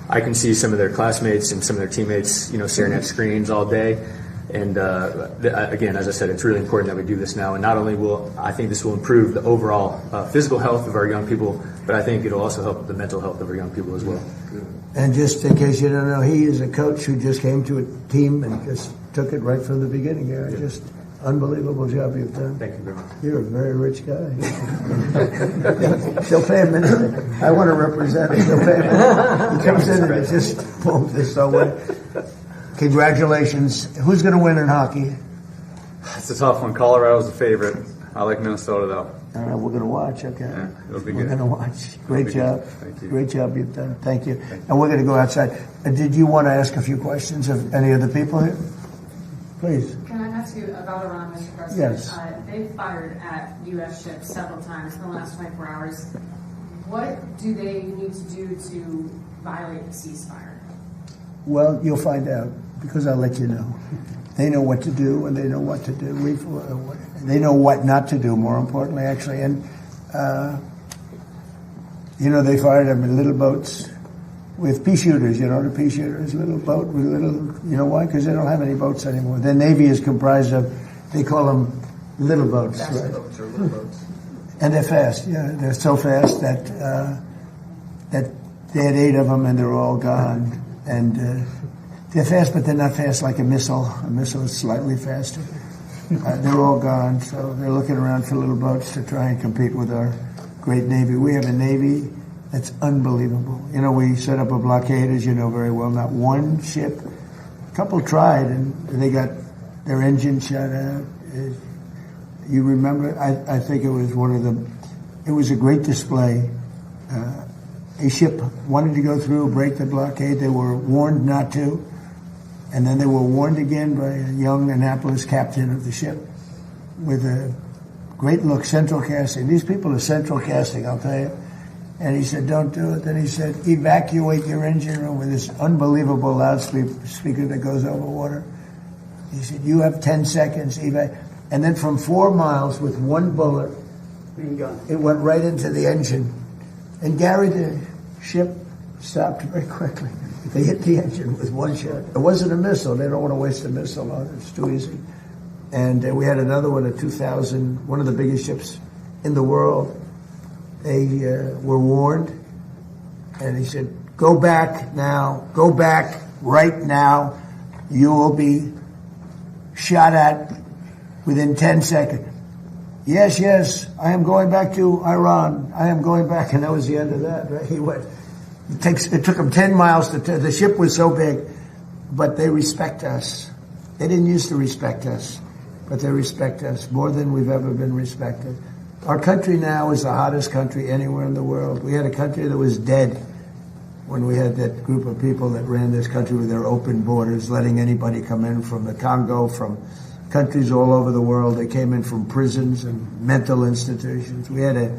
I: I can see some of their classmates and some of their teammates, staring at screens all day. And again, as I said, it's really important that we do this now. And not only I think this will improve the overall physical health of our young people, but I think it'll also help the mental health of our young people as well.
A: And just in case you don't know, he is a coach who just came to a team and just took it right from the beginning. Just unbelievable job you've done.
I: Thank you very much.
A: You're a very rich guy. They'll pay him anything. I want to represent him. They'll pay him anything. He comes in and it's just boom, this so well. Congratulations. Who's going to win in hockey?
J: It's a tough one. Colorado's the favorite. I like Minnesota, though.
A: All right, we're going to watch, okay?
J: Yeah, it'll be
A: We're
J: good.
A: going to watch. Great job.
J: Thank you.
A: Great job you've done. Thank you. And we're going to go outside. Did you want to ask a few questions of any of the people here? Please.
K: Can I ask you about Iran, Mr. President?
A: Yes.
K: They've fired at U.S. ships several times in the last 24 hours. What do they need to do to violate the ceasefire?
A: Well, you'll find out because I'll let you know. They know what to do and they know what to do. They know what not to do, more importantly, actually. And, they fired them in little boats with pea shooters, the pea shooters, little boat with why? Because they don't have any boats anymore. Their Navy is comprised of, they call them little boats.
E: Fast
A: Right?
E: boats or little boats.
A: And they're fast, They're so fast that they had 8 of them and they're all gone. And they're fast, but they're not fast like a missile. A missile is slightly faster. They're all gone, so they're looking around for little boats to try and compete with our great Navy. We have a Navy that's unbelievable. We set up a blockade, as you know very well. Not one ship. A couple tried, and they got their engine shut out. You remember? I think it was it was a great display. A ship wanted to go through, break the blockade. They were warned not to. And then they were warned again by a young Annapolis captain of the ship with a great look, central casting. These people are central casting, I'll tell you. And he said, don't do it. Then he said, evacuate your engine room with this unbelievable loudspeaker that goes over water. He said, you have 10 seconds. And then from 4 miles with one bullet, it went right into the engine. And Gary, the ship stopped very quickly. They hit the engine with one shot. It wasn't a missile. They don't want to waste a missile on it. It's too easy. And we had another one at 2000, one of the biggest ships in the world. They were warned. And he said, go back now. Go back right now. You will be shot at within 10 seconds. Yes, yes, I am going back to Iran. I am going back. And that was the end of that, right? He went. It took him 10 miles the ship was so big, but they respect us. They didn't used to respect us, but they respect us more than we've ever been respected. Our country now is the hottest country anywhere in the world. We had a country that was dead when we had that group of people that ran this country with their open borders, letting anybody come in from the Congo, from countries all over the world. They came in from prisons and mental institutions. We had a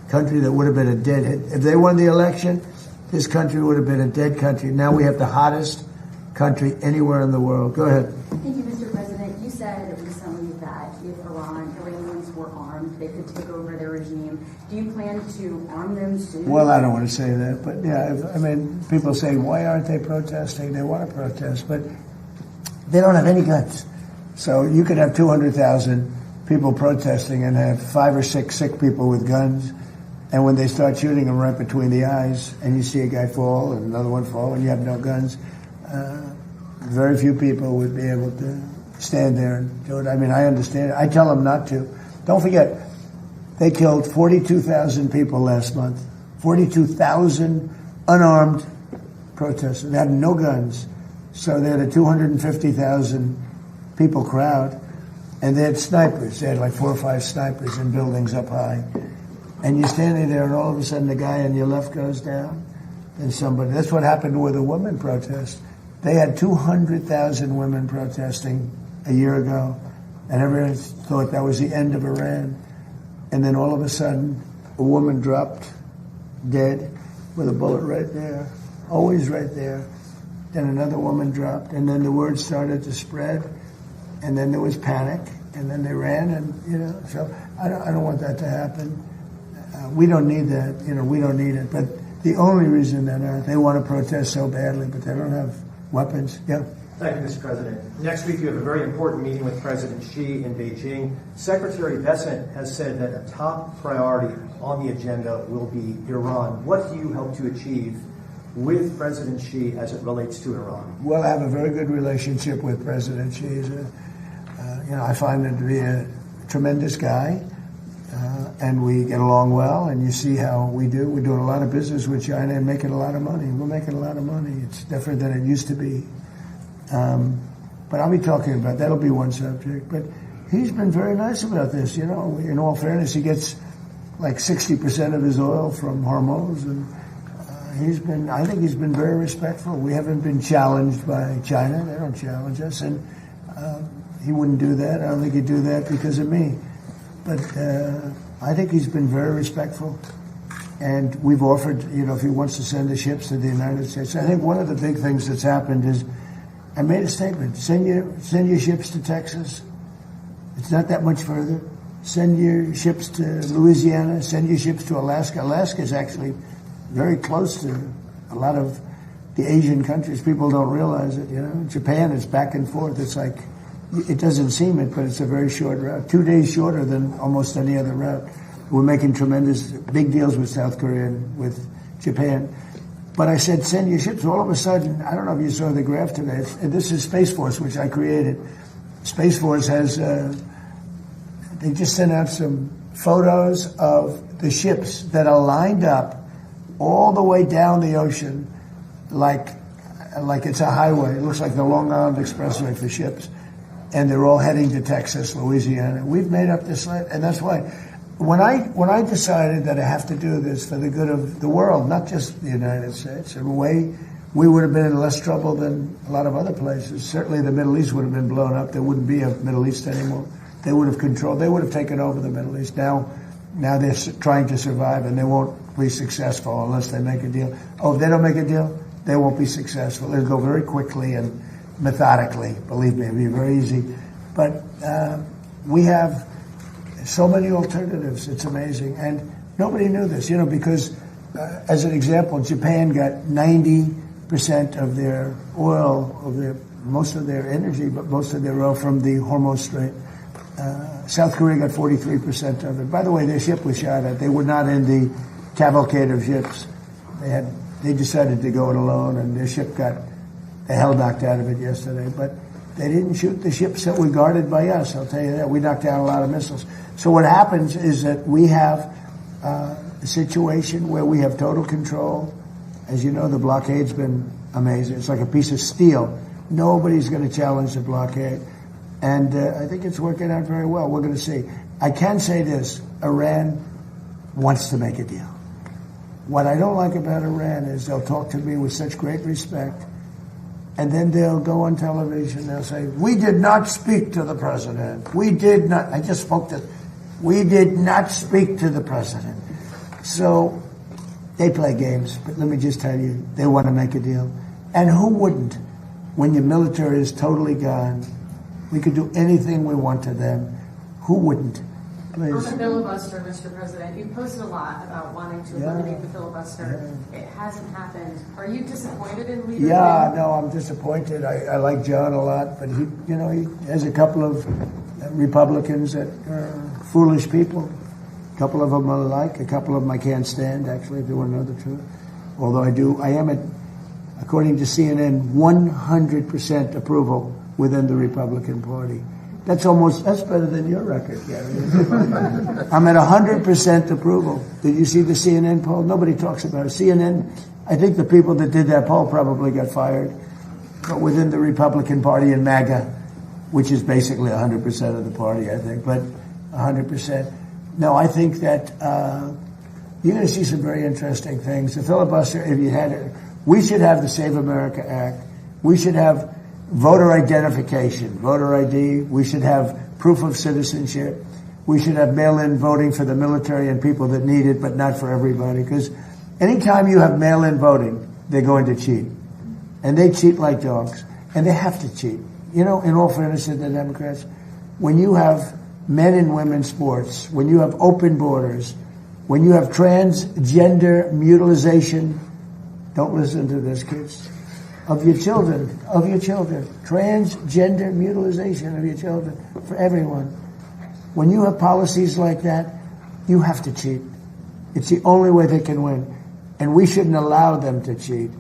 A: country that would have been a dead, if they won the election, this country would have been a dead country. Now we have the hottest country anywhere in the world. Go ahead.
L: Thank you, Mr. President. You said recently that if Iranians were armed, they could take over their regime. Do you plan to arm them soon?
A: Well, I don't want to say that, but yeah, I mean, people say, why aren't they protesting? They want to protest, but they don't have any guns. So you could have 200,000 people protesting and have 5 or 6 sick people with guns. And when they start shooting them right between the eyes, and you see a guy fall and another one fall, and you have no guns, very few people would be able to stand there and do it. I mean, I understand. I tell them not to. Don't forget, they killed 42,000 people last month. 42,000 unarmed protesters. They had no guns. So they had a 250,000 people crowd, and they had snipers. They had like 4 or 5 snipers in buildings up high. And you're standing there, and all of a sudden the guy on your left goes down, and somebody. That's what happened with the women protest. They had 200,000 women protesting a year ago, and everyone thought that was the end of Iran. And then all of a sudden, a woman dropped dead with a bullet right there, always right there. Then another woman dropped, and then the word started to spread, and then there was panic, and then they ran, and so I don't want that to happen. We don't need that, we don't need it. But the only reason that they want to protest so badly, but they don't have weapons. Yeah.
M: Thank you, Mr. President. Next week, you have a very important meeting with President Xi in Beijing. Secretary Bessent has said that a top priority on the agenda will be Iran. What do you hope to achieve with President Xi as it relates to Iran?
A: Well, I have a very good relationship with President Xi. I find him to be a tremendous guy. And we get along well, and you see how we do. We're doing a lot of business with China and making a lot of money. We're making a lot of money. It's different than it used to be. But I'll be talking about that'll be one subject. But he's been very nice about this. In all fairness, he gets like 60% of his oil from Hormuz, and I think he's been very respectful. We haven't been challenged by China. They don't challenge us, and he wouldn't do that. I don't think he'd do that because of me. But I think he's been very respectful, and we've offered, if he wants to send the ships to the United States. I think one of the big things that's happened is I made a statement: send your ships to Texas. It's not that much further. Send your ships to Louisiana. Send your ships to Alaska. Alaska is actually very close to a lot of the Asian countries. People don't realize it. Japan is back and forth. It's like. It doesn't seem it, but it's a very short route, 2 days shorter than almost any other route. We're making tremendous big deals with South Korea and with Japan. But I said, send your ships. All of a sudden, I don't know if you saw the graph today. This is Space Force, which I created. Space Force has, they just sent out some photos of the ships that are lined up all the way down the ocean like it's a highway. It looks like the Long Island Expressway for ships. And they're all heading to Texas, Louisiana. We've made up this list, and that's why when I decided that I have to do this for the good of the world, not just the United States, in a way, we would have been in less trouble than a lot of other places. Certainly the Middle East would have been blown up. There wouldn't be a Middle East anymore. They would have taken over the Middle East. Now they're trying to survive, and they won't be successful unless they make a deal. Oh, if they don't make a deal, they won't be successful. It'll go very quickly and methodically, believe me, it'll be very easy. But we have so many alternatives. It's amazing. And nobody knew this, because as an example, Japan got 90% of their oil, most of their energy, but most of their oil from the Hormuz Strait. South Korea got 43% of it. By the way, their ship was shot at. They were not in the cavalcade of ships. They decided to go it alone, and their ship got the hell knocked out of it yesterday. But They didn't shoot the ships that were guarded by us, I'll tell you that. We knocked down a lot of missiles. So what happens is that we have a situation where we have total control. As you know, the blockade's been amazing. It's like a piece of steel. Nobody's going to challenge the blockade. And I think it's working out very well. We're going to see. I can say this, Iran wants to make a deal. What I don't like about Iran is they'll talk to me with such great respect, and then they'll go on television, they'll say, we did not speak to the president. We did not, I just spoke to, we did not speak to the president. So they play games, but let me just tell you, they want to make a deal. And who wouldn't? When your military is totally gone, we could do anything we want to them. Who wouldn't? Please.
K: On the filibuster, Mr. President, you posted a lot about wanting to eliminate the filibuster. It hasn't happened. Are you disappointed in leadership?
A: Yeah, no, I'm disappointed. I like John a lot, but he has a couple of Republicans that are foolish people. A couple of them I like, a couple of them I can't stand, actually, if you want to know the truth. Although I am, according to CNN, 100% approval within the Republican Party. That's better than your record, Gary. I'm at 100% approval. Did you see the CNN poll? Nobody talks about it. CNN, I think the people that did that poll probably got fired. But within the Republican Party in MAGA, which is basically 100% of the party, I think, but 100%. No, I think that you're going to see some very interesting things. The filibuster, if you had it, we should have the Save America Act. We should have voter identification, voter ID. We should have proof of citizenship. We should have mail-in voting for the military and people that need it, but not for everybody. Because anytime you have mail-in voting, they're going to cheat. And they cheat like dogs. And they have to cheat. You know, in all fairness to the Democrats, when you have men and women sports, when you have open borders, when you have transgender mutilization, don't listen to this, kids, of your children, transgender mutilization of your children, for everyone. When you have policies like that, you have to cheat. It's the only way they can win. And we shouldn't allow them to cheat.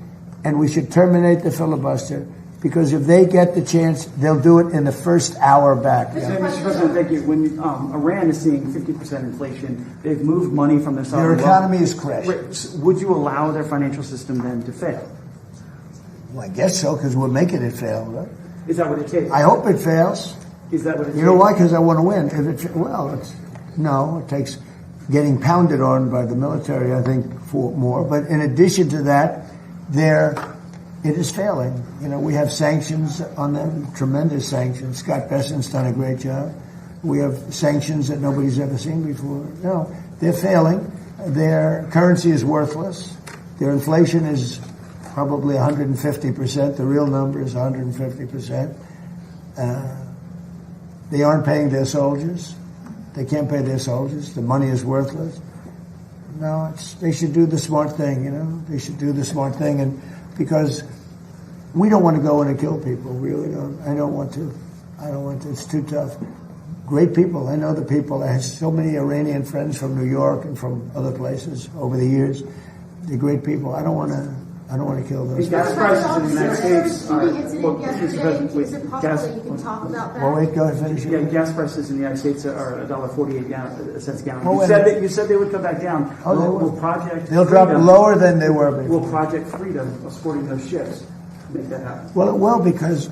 A: And we should terminate the filibuster, because if they get the chance, they'll do it in the first hour back.
E: Mr. President, thank you. When Iran is seeing 50% inflation, they've moved money from their sovereign
A: Their economy is crashed.
E: Would you allow their financial system then to fail?
A: Well, I guess so, because we're making it fail, right?
E: Is that what it takes?
A: I hope it fails.
E: Is that what it takes?
A: You know why? Because I want to win. It takes getting pounded on by the military, I think, for more. But in addition to that, it is failing. You know, we have sanctions on them, tremendous sanctions. Scott Bessent's done a great job. We have sanctions that nobody's ever seen before. No, they're failing. Their currency is worthless. Their inflation is probably 150%. The real number is 150%. They aren't paying their soldiers. They can't pay their soldiers. The money is worthless. No, they should do the smart thing, you know. They should do the smart thing, and because we don't want to go in and kill people. We really don't. I don't want to. It's too tough. Great people. I know the people. I have so many Iranian friends from New York and from other places over the years. They're great people. I don't want to kill those.
E: Gas prices in the United States.
L: Is it possible that you can talk about that?
A: Well, wait, go ahead, finish it.
E: Yeah, gas prices in the United States are $1.48 cents a gallon.
A: Oh,
E: You said they would come back down.
A: They'll drop lower than they were before.
E: Will Project Freedom, supporting those ships, make that happen?
A: Well, it will, because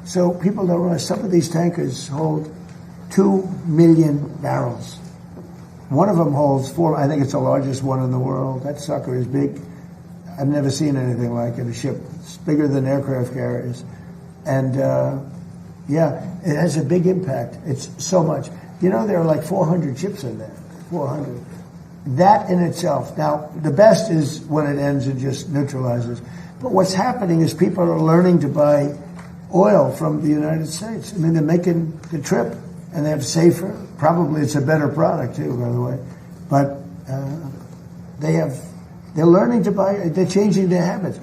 A: so people don't realize some of these tankers hold 2 million barrels. One of them holds 4. I think it's the largest one in the world. That sucker is big. I've never seen anything like it. A ship, it's bigger than aircraft carriers. And, it has a big impact. It's so much. You know, there are like 400 ships in there. 400. That in itself. Now, the best is when it ends and just neutralizes. But what's happening is people are learning to buy oil from the United States. I mean, they're making the trip, and they have safer. Probably it's a better product, too, by the way. But they're learning to buy, they're changing their habits.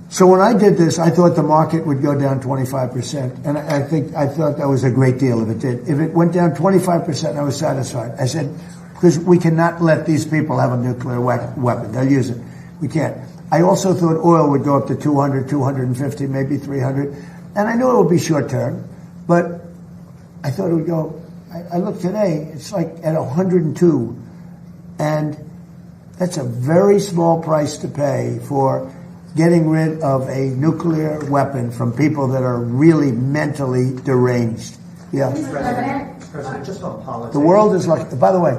A: So when I did this, I thought the market would go down 25%. And I thought that was a great deal if it did. If it went down 25%, I was satisfied. I said, because we cannot let these people have a nuclear weapon. They'll use it. We can't. I also thought oil would go up to 200, 250, maybe 300. And I knew it would be short term, but I thought it would go. I looked today, it's like at 102. And that's a very small price to pay for getting rid of a nuclear weapon from people that are really mentally deranged. Yeah.
M: President, just on politics.
A: The world is like, by the way,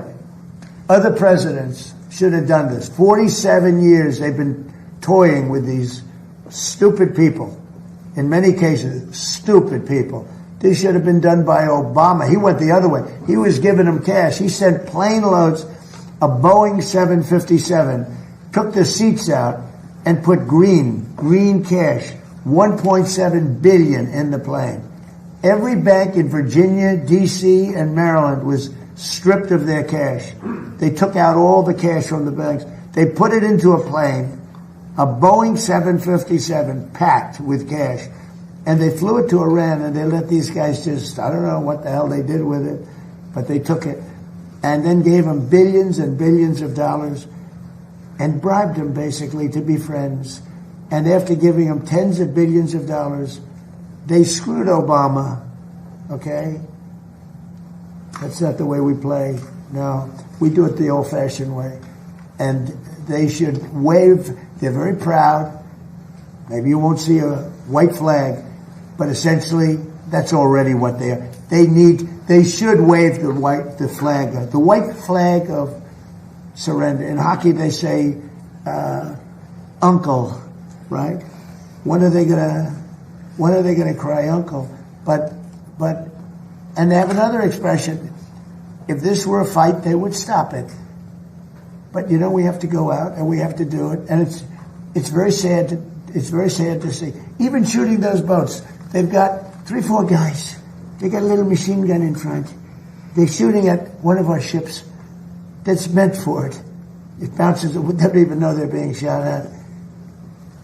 A: other presidents should have done this. 47 years they've been toying with these stupid people. In many cases, stupid people. This should have been done by Obama. He went the other way. He was giving them cash. He sent plane loads of Boeing 757, took the seats out, and put green cash, $1.7 billion in the plane. Every bank in Virginia, D.C., and Maryland was stripped of their cash. They took out all the cash from the banks. They put it into a plane, a Boeing 757 packed with cash, and they flew it to Iran, and they let these guys just, I don't know what the hell they did with it, but they took it and then gave them billions and billions of dollars and bribed them basically to be friends. And after giving them tens of billions of dollars, they screwed Obama, okay? That's not the way we play. No, we do it the old-fashioned way. And they should wave. They're very proud. Maybe you won't see a white flag, but essentially that's already what they are. They should wave the white flag of surrender. In hockey, they say, uncle, right? When are they gonna cry uncle? But, and they have another expression. If this were a fight, they would stop it. But you know, we have to go out and we have to do it. And it's very sad to see. Even shooting those boats, they've got 3-4 guys. They got a little machine gun in front. They're shooting at one of our ships that's meant for it. It bounces, they don't even know they're being shot at.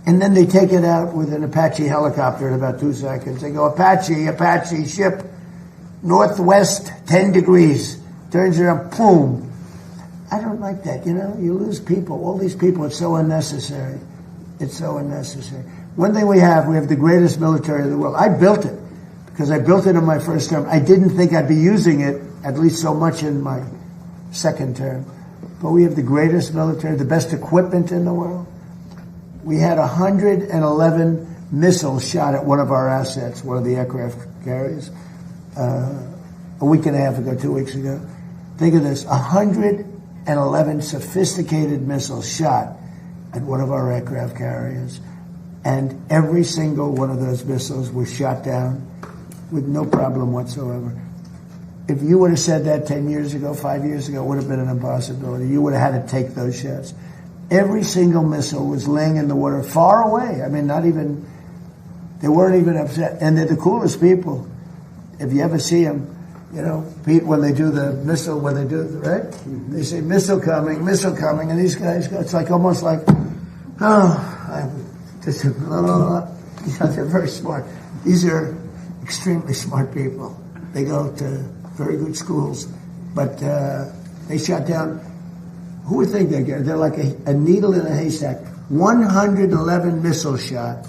A: And then they take it out with an Apache helicopter in about 2 seconds. They go, Apache ship, northwest 10 degrees. Turns around, boom. I don't like that, you know? You lose people. All these people, it's so unnecessary. It's so unnecessary. One thing we have the greatest military in the world. I built it because I built it in my first term. I didn't think I'd be using it at least so much in my second term. But we have the greatest military, the best equipment in the world. We had 111 missiles shot at one of our assets, one of the aircraft carriers, a week and a half ago, 2 weeks ago. Think of this, 111 sophisticated missiles shot at one of our aircraft carriers. And every single one of those missiles was shot down with no problem whatsoever. If you would have said that 10 years ago, 5 years ago, it would have been an impossibility. You would have had to take those shots. Every single missile was laying in the water far away. I mean, they weren't even upset. And they're the coolest people. If you ever see them, you know, Pete, when they do the missile, right? They say, missile coming, and these guys go, it's like almost like, they're very smart. These are extremely smart people. They go to very good schools, but they shot down. Who would think they're like a needle in a haystack? 111 missiles shot.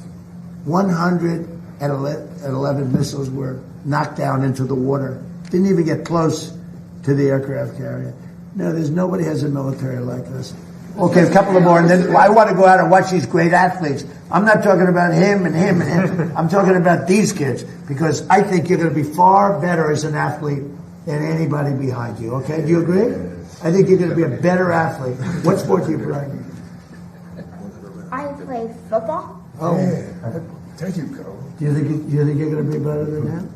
A: 111 missiles were knocked down into the water. Didn't even get close to the aircraft carrier. No, nobody has a military like this. Okay, a couple of more, and then I want to go out and watch these great athletes. I'm not talking about him and him and him. I'm talking about these kids, because I think you're going to be far better as an athlete than anybody behind you, okay? Do you agree? I think you're going to be a better athlete. What sport do you play?
L: I play football.
A: Oh.
F: Thank you, Cole.
A: Do you think you're going to be better than him?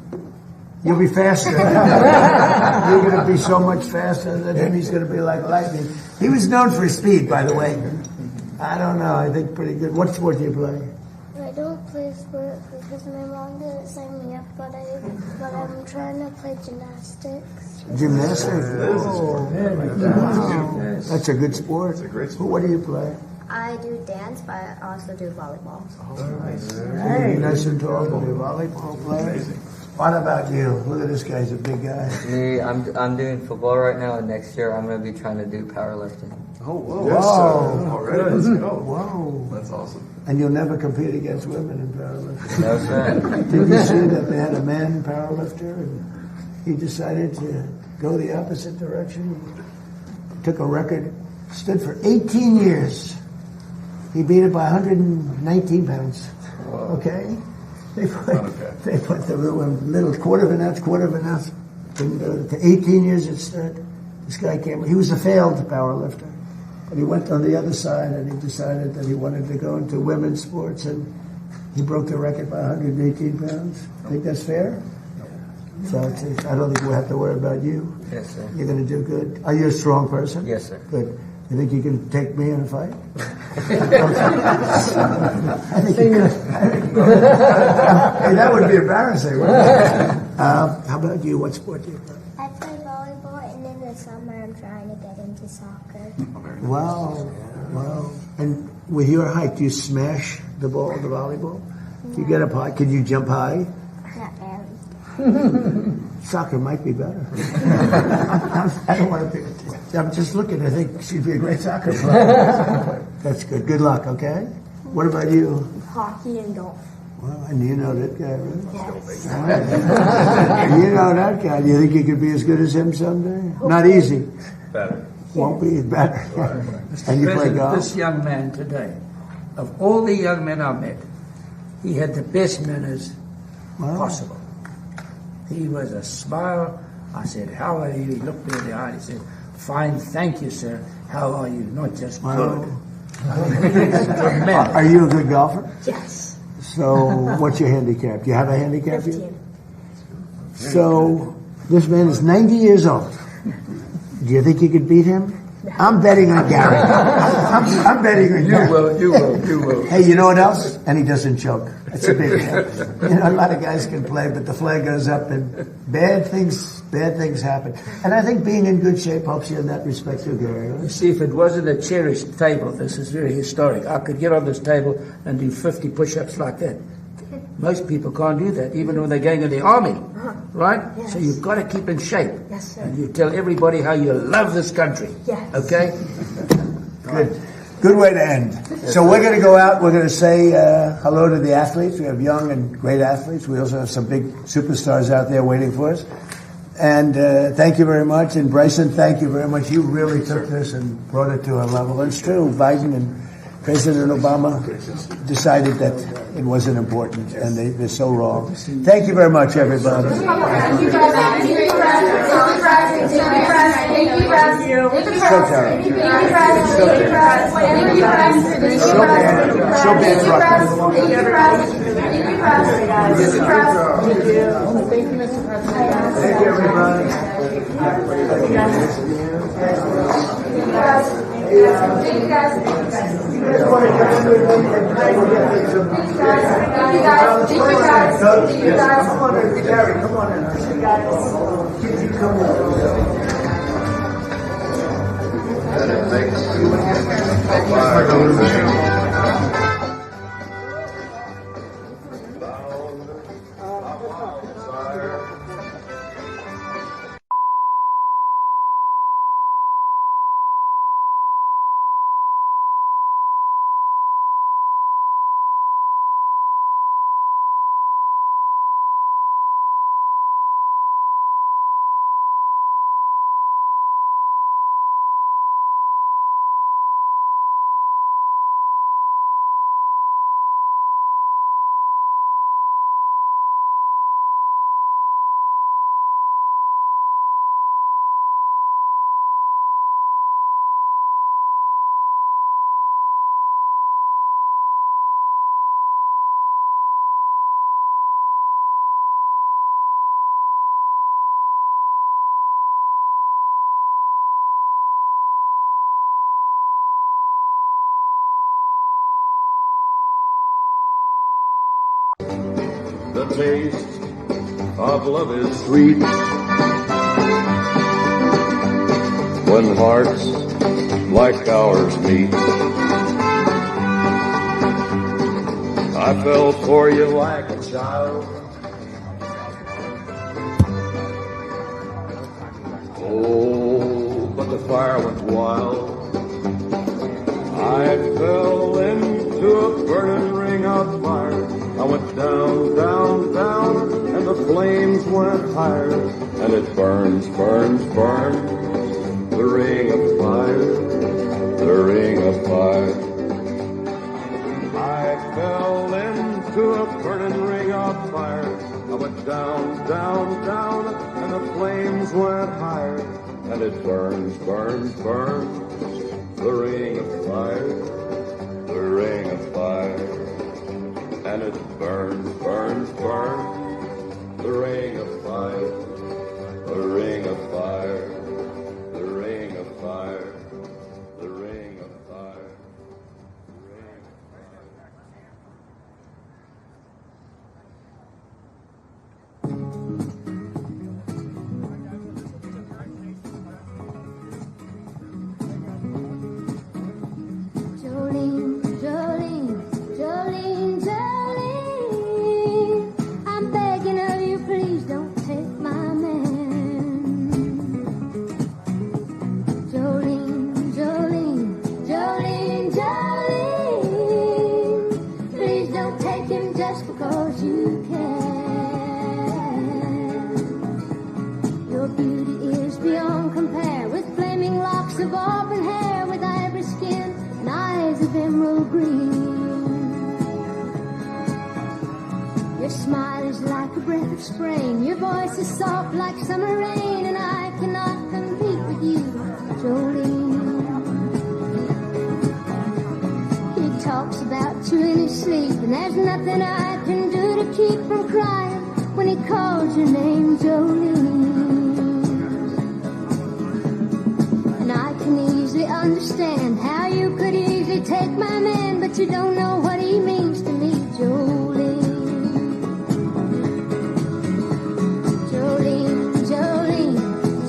A: You'll be faster. You're going to be so much faster than him. He's going to be like lightning. He was known for his speed, by the way. I don't know. I think pretty good. What sport do you play?
N: I don't play sport because my mom didn't sign me up, but I'm trying to play gymnastics.
A: Gymnastics? Oh, wow. That's a good sport. It's a great sport. What do you play?
N: I do dance, but I also do volleyball.
A: Oh, nice. Hey, nice and tall, but a volleyball player. What about you? Look at this guy, he's a big guy.
O: Me, I'm doing football right now, and next year I'm going to be trying to do powerlifting.
B: Oh, whoa.
F: Yes,
A: Whoa.
F: sir. All right, let's go.
A: Whoa.
B: That's awesome.
A: And you'll never compete against women in powerlifting.
O: No, sir.
A: Did you see that they had a man powerlifter and he decided to go the opposite direction? He took a record, stood for 18 years. He beat it by 119 pounds. Okay? They put the little quarter of an ounce. To 18 years it stood. This guy came, he was a failed powerlifter. But he went on the other side and he decided that he wanted to go into women's sports and he broke the record by 118 pounds. Think that's fair? So I don't think we'll have to worry about you.
O: Yes, sir.
A: You're going to do good. Are you a strong person?
O: Yes, sir.
A: Good. You think you can take me in a fight? I think you could. Hey, that would be embarrassing, wouldn't it? How about you? What sport do you play?
N: I play volleyball, and in the summer I'm trying to get into soccer.
A: Wow. Wow. And with your height, do you smash the ball, the volleyball? Do you get up high? Can you jump high?
N: Not really.
A: Soccer might be better. I don't want to be. I'm just looking. I think she'd be a great soccer player. That's good. Good luck, okay? What about you?
N: Hockey and golf.
A: Well, and you know that guy, right?
N: Yes.
A: You know that guy. Do you think you could be as good as him someday? Not easy.
J: Better.
A: Won't be better. And you play
D: President,
A: golf?
D: this young man today, of all the young men I met, he had the best manners possible. He was a smile. I said, "How are you?" He looked me in the eye and he said, "Fine, thank you, sir. How are you?" Not just good.
A: Are you a good golfer?
N: Yes.
A: So, what's your handicap? Do you have a handicap?
N: 15.
A: So, this man is 90 years old. Do you think you could beat him? I'm betting on Gary. I'm betting on Gary.
D: You will.
A: Hey, you know what else? And he doesn't choke. That's a big deal. You know, a lot of guys can play, but the flag goes up and bad things happen. And I think being in good shape helps you in that respect too, Gary.
D: You see, if it wasn't a cherished table, this is very historic. I could get on this table and do 50 push-ups like that. Most people can't do that, even when they're going in the army, right?
N: Yes.
D: So you've got to keep in shape.
N: Yes, sir.
D: And you tell everybody how you love this country.
N: Yes.
D: Okay?
A: Good way to end. So we're going to go out. We're going to say hello to the athletes. We have young and great athletes. We also have some big superstars out there waiting for us. And thank you very much. And Bryson, thank you very much. You really took this and brought it to a level. And it's true. Biden and President Obama decided that it wasn't important, and they're so wrong. Thank you very much, everybody.
K: Thank you, President. Thank you, President. Thank you, President. Thank you, President. Thank you,
A: So terrible.
K: Thank you, President. Thank you, President. Thank you, President.
A: So bad. So bad.
K: Thank you, President. Thank you, President. Thank you, President. Thank you, President. Thank you. Thank you, Mr. President.
A: Thank you, everybody.
K: Thank you, guys. Thank you, guys. Thank you, guys.
A: Come on in, Gary. Come on in. Kids, you come on.
P: The taste of love is sweet when hearts like ours meet. I fell for you like a child. Oh, but the fire went wild. I fell into a burning ring of fire. I went down, down, down, and the flames went higher. And it burns, burns, burns, the ring of fire, the ring of fire. I fell into a burning ring of fire. I went down, down, down, and the flames went higher. And it burns, burns, burns, the ring of fire, the ring of fire. And it burns, burns, burns, the ring of fire, the ring of fire, the ring of fire, the ring of fire.
N: Jolene, Jolene, Jolene, Jolene, I'm begging of you, please don't take my man. Jolene, Jolene, Jolene, Jolene, please don't take him just because you can. Your beauty is beyond compare, with flaming locks of auburn hair, with ivory skin and eyes of emerald green. Your smile is like a breath of spring, your voice is soft like summer rain, and I cannot compete with you, Jolene. He talks about you in his sleep, and there's nothing I can do to keep from crying when he calls your name, Jolene. And I can easily understand how you could easily take my man, but you don't know what he means to me, Jolene. Jolene, Jolene,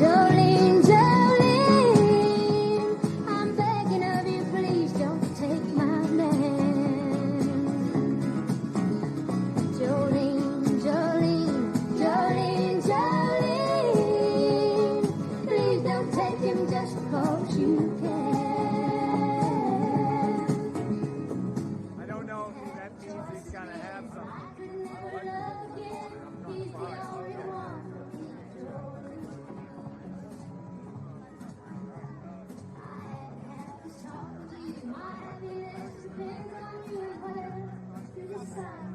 N: Jolene, Jolene, I'm begging of you, please don't take my man. Jolene, Jolene, Jolene, Jolene, please don't take him just because you can.
Q: I don't know if that means he's gonna have some.
N: He's the only one. My happiness depends on you, whatever you decide.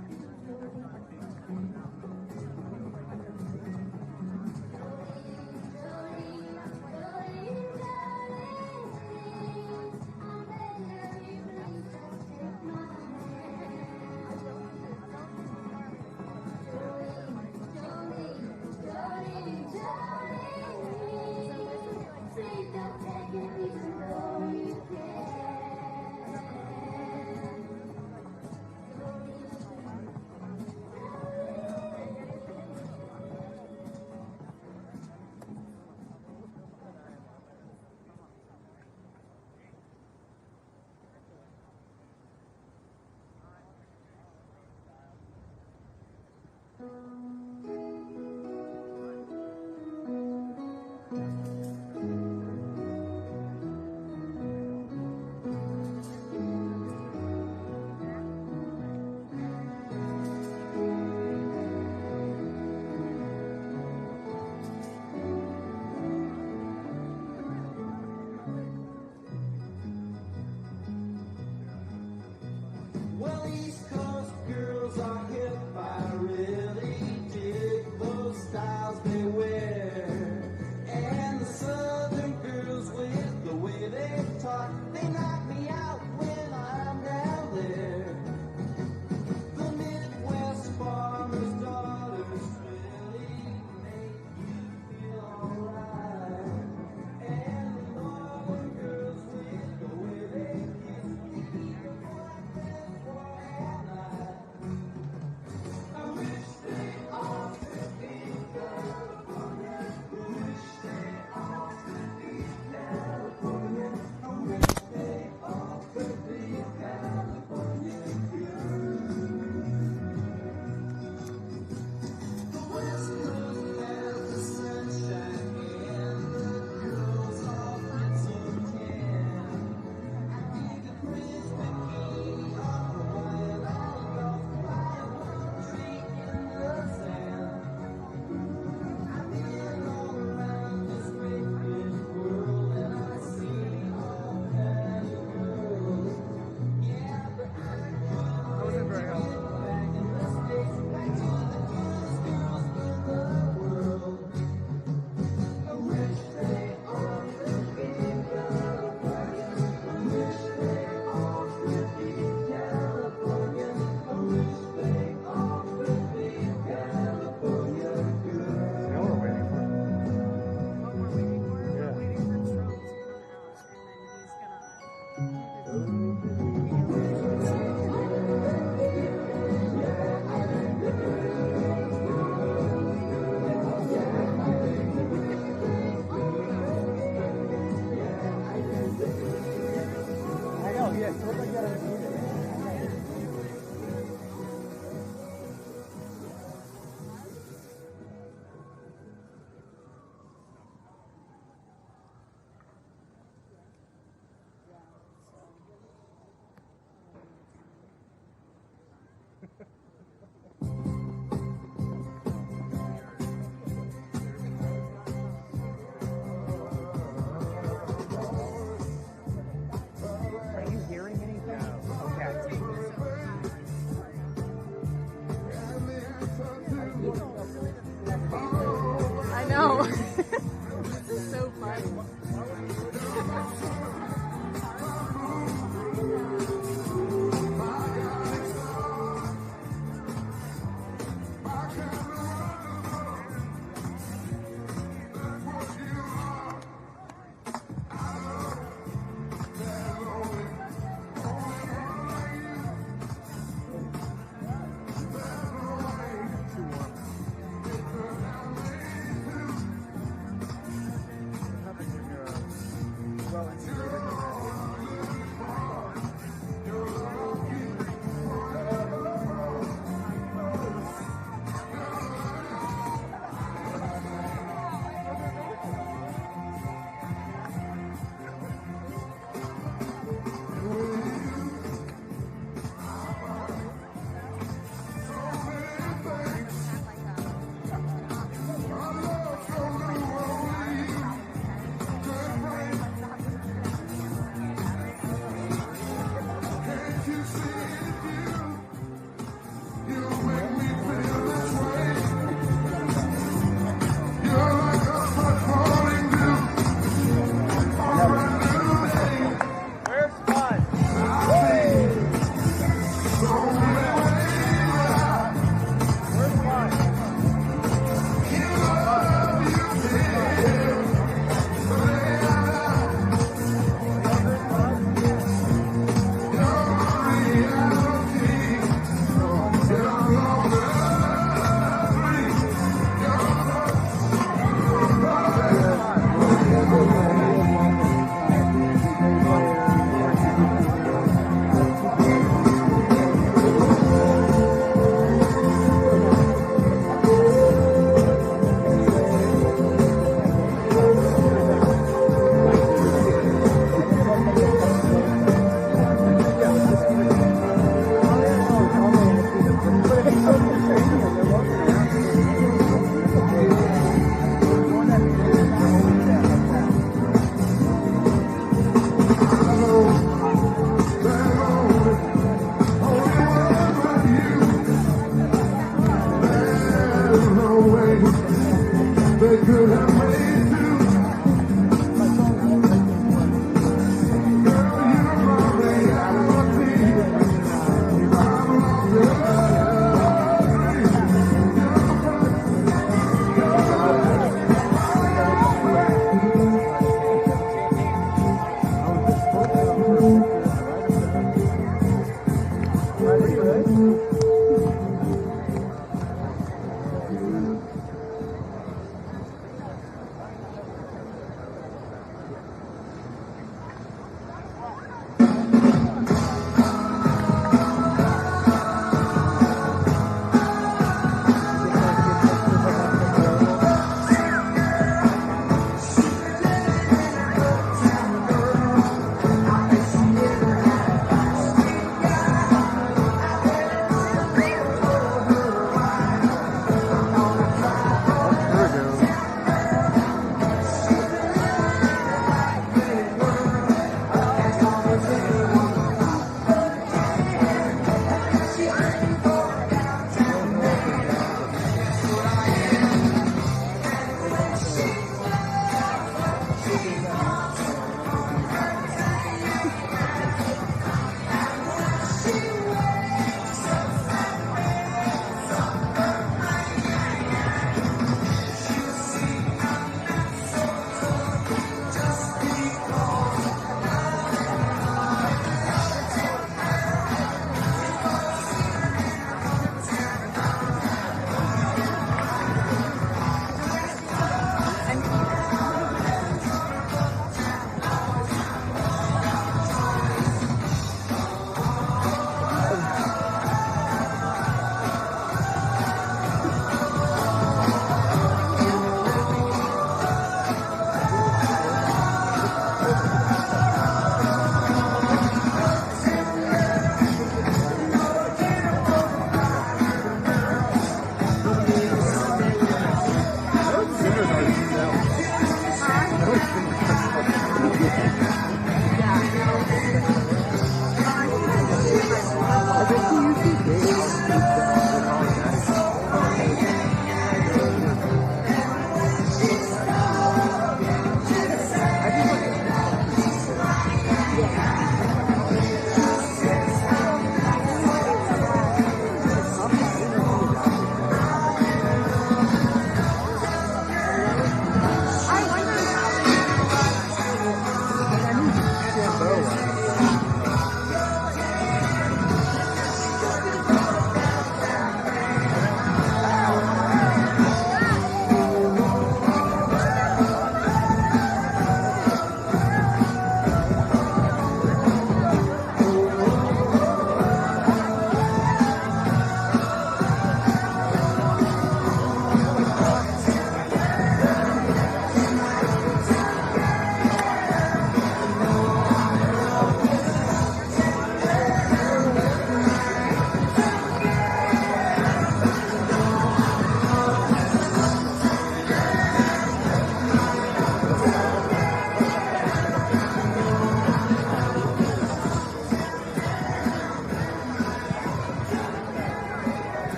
R: Well, East Coast girls are hip. I really dig those styles they wear. And the Southern girls with the way they talk, they knock me out when I'm down there. The Midwest farmers' daughters really make you feel alright. And the Northern girls with the way they kiss, they keep it like this for all night. I wish they all could be California. I wish they all could be California. I wish they
Q: I know, yes. Look like that.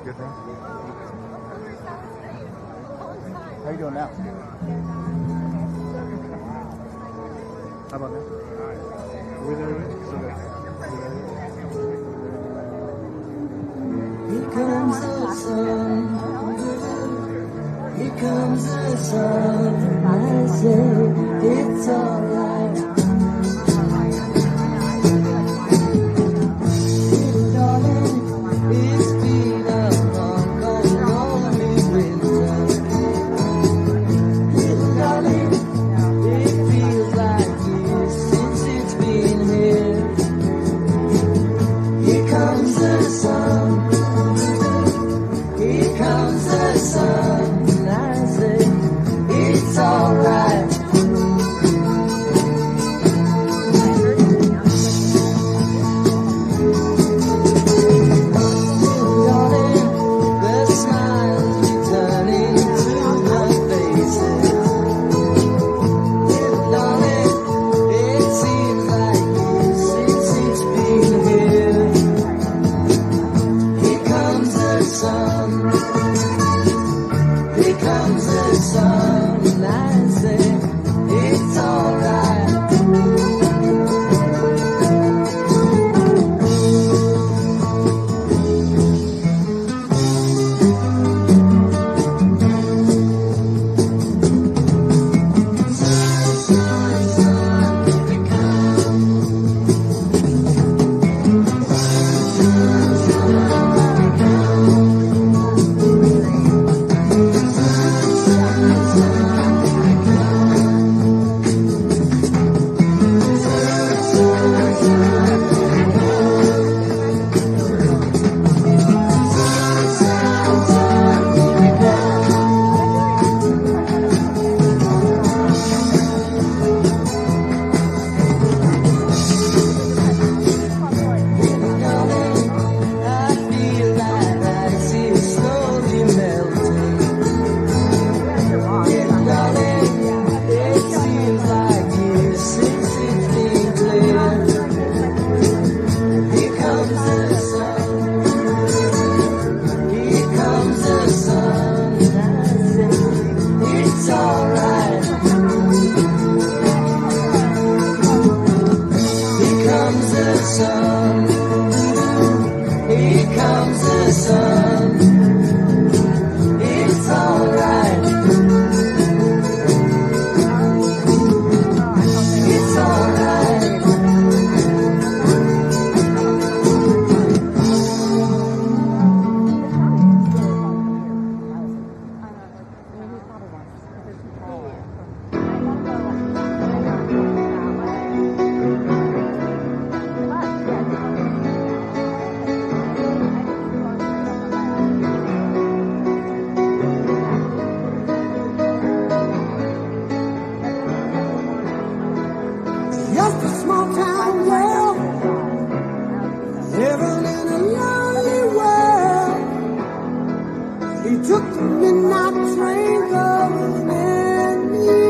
F: Good thing. How you doing now? How about now?
R: Here comes the sun. Here comes the sun. I say it's alright. Darling, it's been a long, cold, lonely winter. Darling, it feels like years since it's been here. Here comes the sun. Here comes the sun, and I say it's alright. Darling, the smiles returning to the faces. Darling, it seems like years since it's been here. Here comes the sun. Here comes the sun, and I say it's alright. Just a small town girl, living in a lonely world. He took the midnight train going anywhere.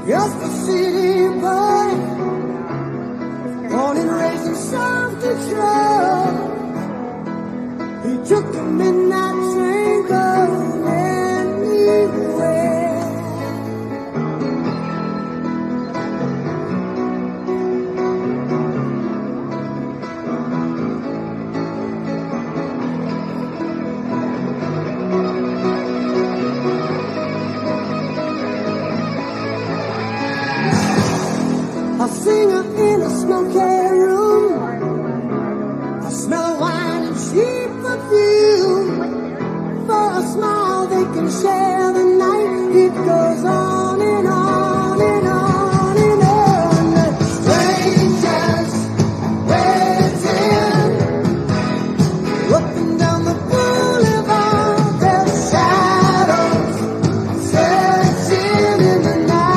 R: Just a city boy, born and raised in self-control. He took the midnight train going anywhere. A singer in a smoky room, a smell of wine and cheap perfume. For a smile they can share the night. It goes on and on and on and on. Strangers waiting, up and down the boulevard, their shadows searching in the night.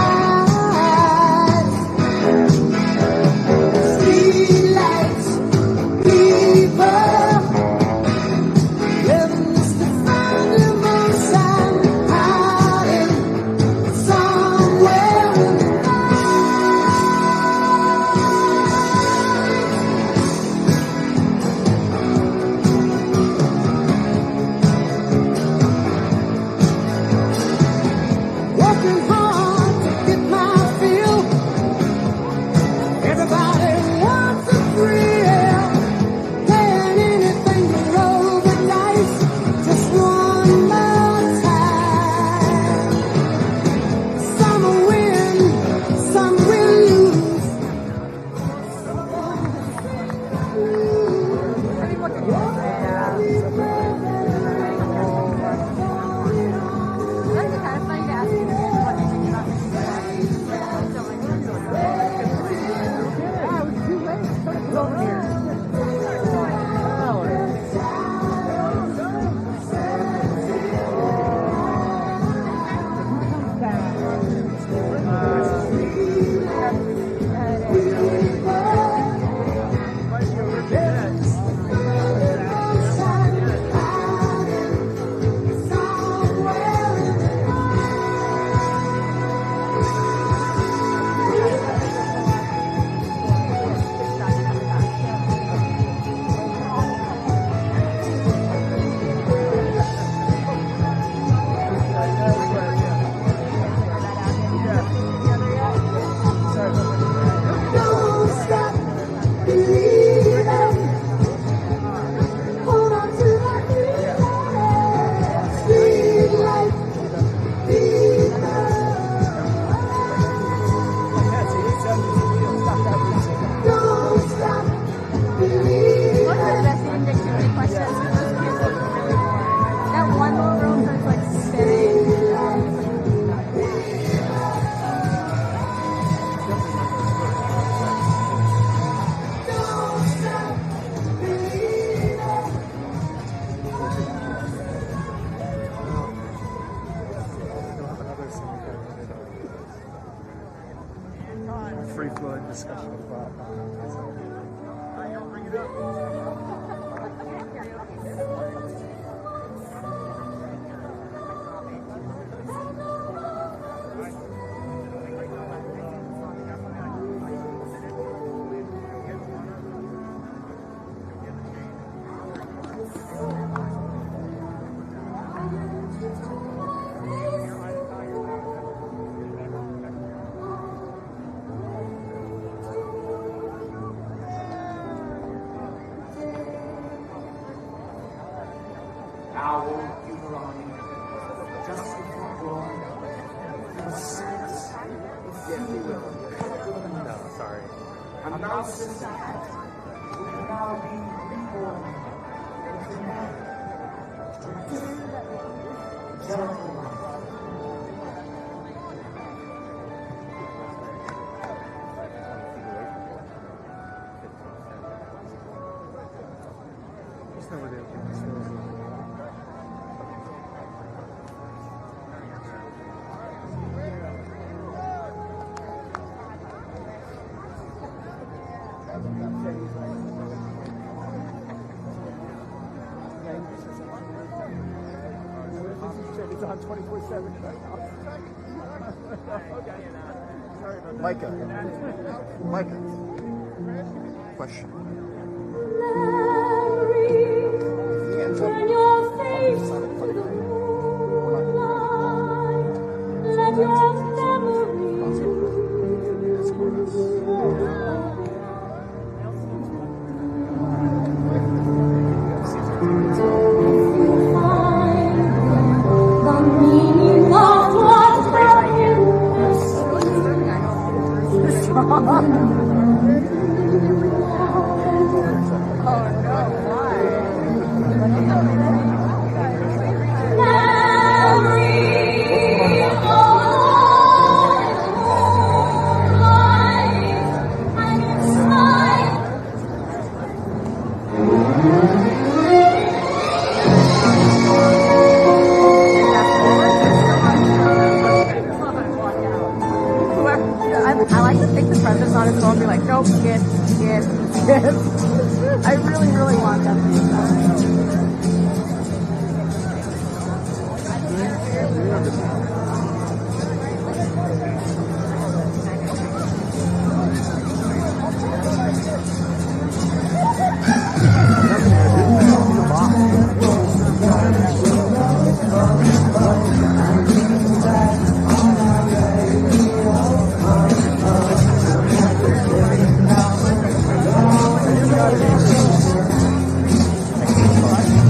Q: free flowing discussion about. Bring it
R: Now won't you run just before
Q: No, sorry.
R: I'm not society will now be reborn gentlemen.
Q: It's on 24/7.
F: Micah. Question.
N: Turn your face to the moonlight. Let your memories find the meaning of what's in the song.
S: I like to think the president's on his phone and be like, nope, skip. I really, really want that to be done.
Q: Thank you.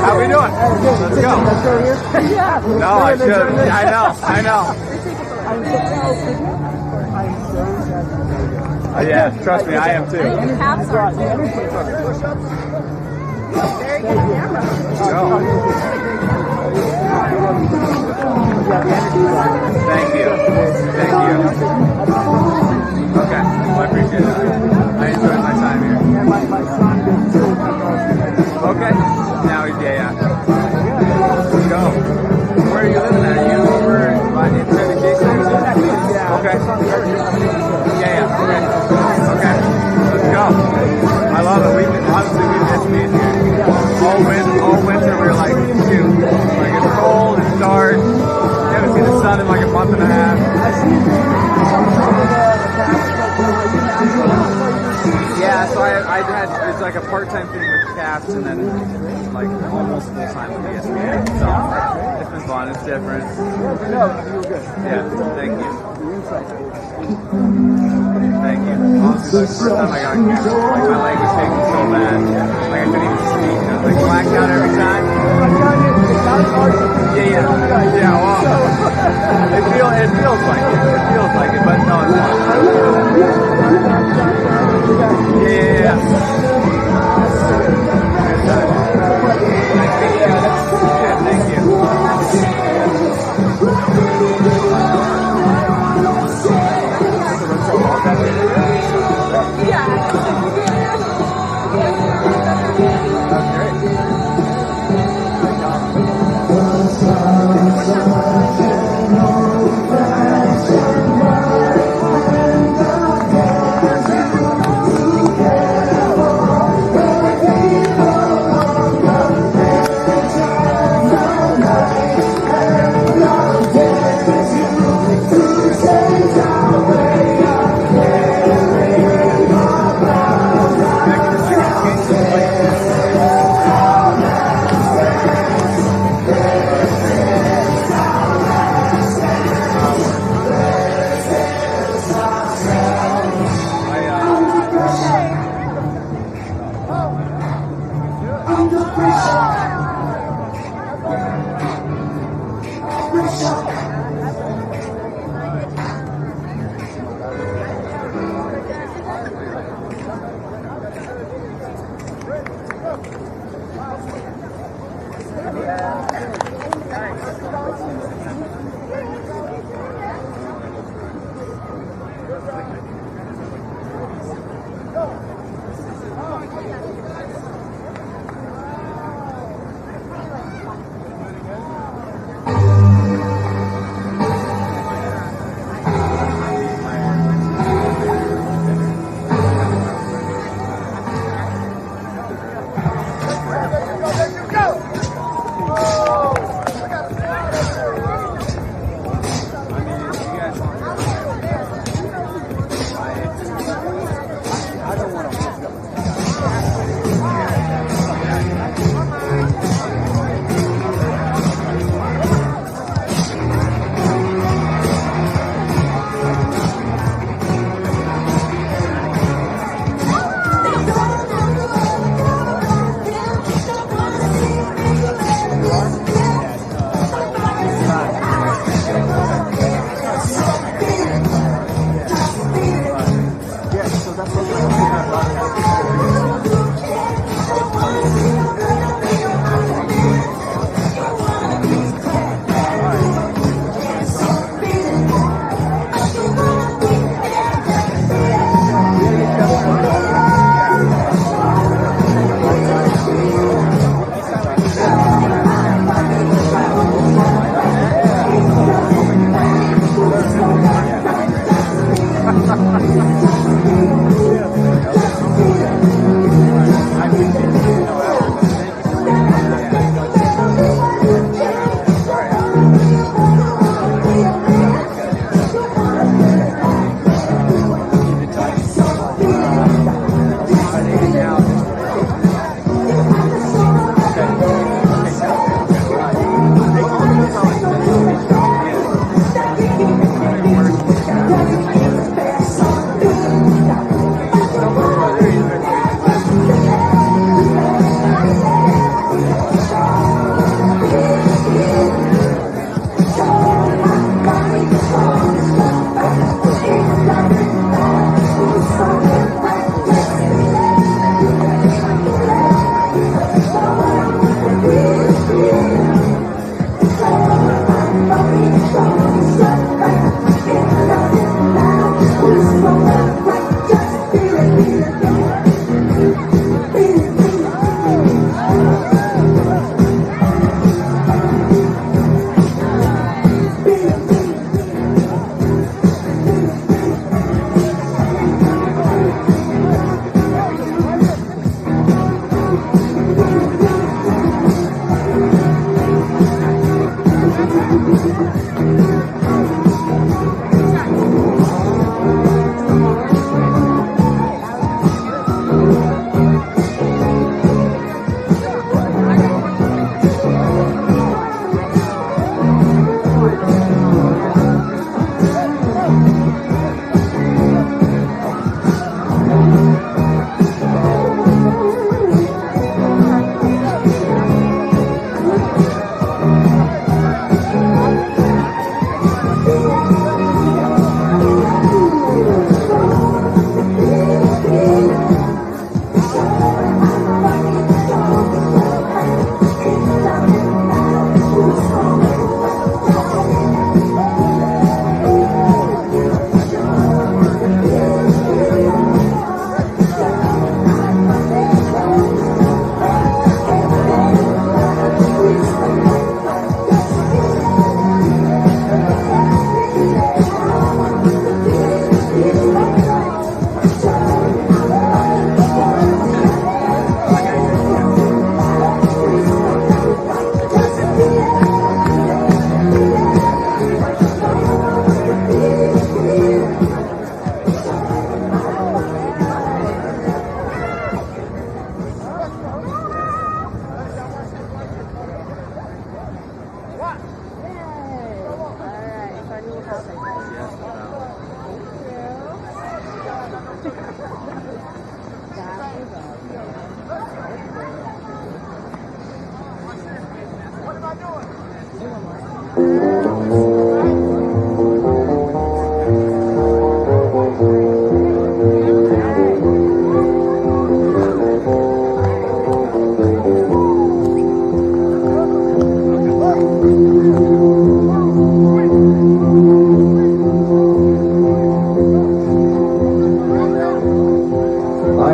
J: How we doing? Let's go. No, I should. I know. Yeah, trust me, I am too. Thank you. Okay, well, I appreciate that. I enjoyed my time here. Okay. Now, yeah. Let's go. Where are you living at? Are you over in Chevy Chase? Okay. Yeah. Okay. Let's go. I love it. Honestly, we missed being here. All winter, we were like, shoot. Like, it's cold, it's dark. You haven't seen the sun in like a month and a half. Yeah, so I had, it's like a part-time thing with Caps and then like almost full-time with ESPN. So it's been fun, it's different. Yeah, thank you. Honestly, like, the first time I got here, like my leg was shaking so bad. Like I couldn't even speak. I was like blacked out every time. Yeah, well, it feels like it, but no, it's fun. Yeah. Thank you.
R: I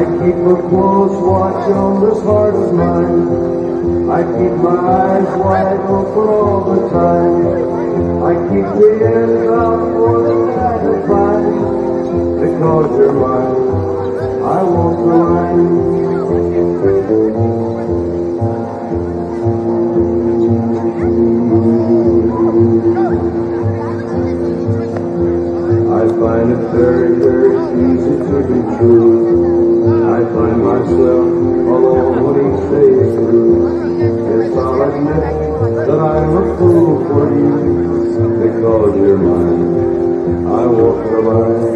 R: keep a close watch on this heart of mine. I keep my eyes wide open all the time. I keep the ears out for the night to find. Because you're mine, I walk the line. I find it very, very easy to be true. I find myself alone when each day is through. Yes, I'll admit that I'm a fool for you. Because you're mine, I walk the line.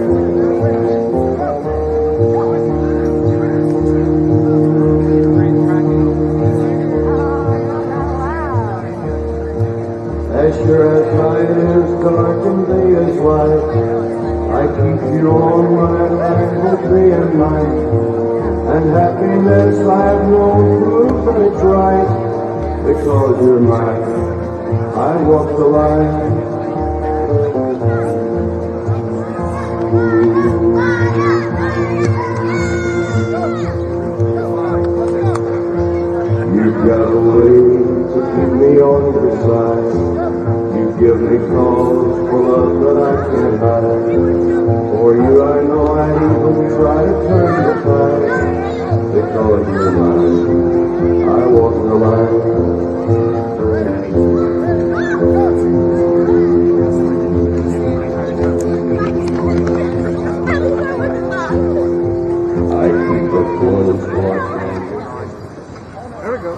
R: As sure as night is dark and day is light, I keep you on my faculty and mind. And happiness I've known proof that it's right. Because you're mine, I walk the line. You've got a way to keep me on your side. You give me cause
P: for love that I can't hide. For you I know I'd even try to turn the tide. Because you're mine, I walk the line. I keep a close watch.
Q: There we go.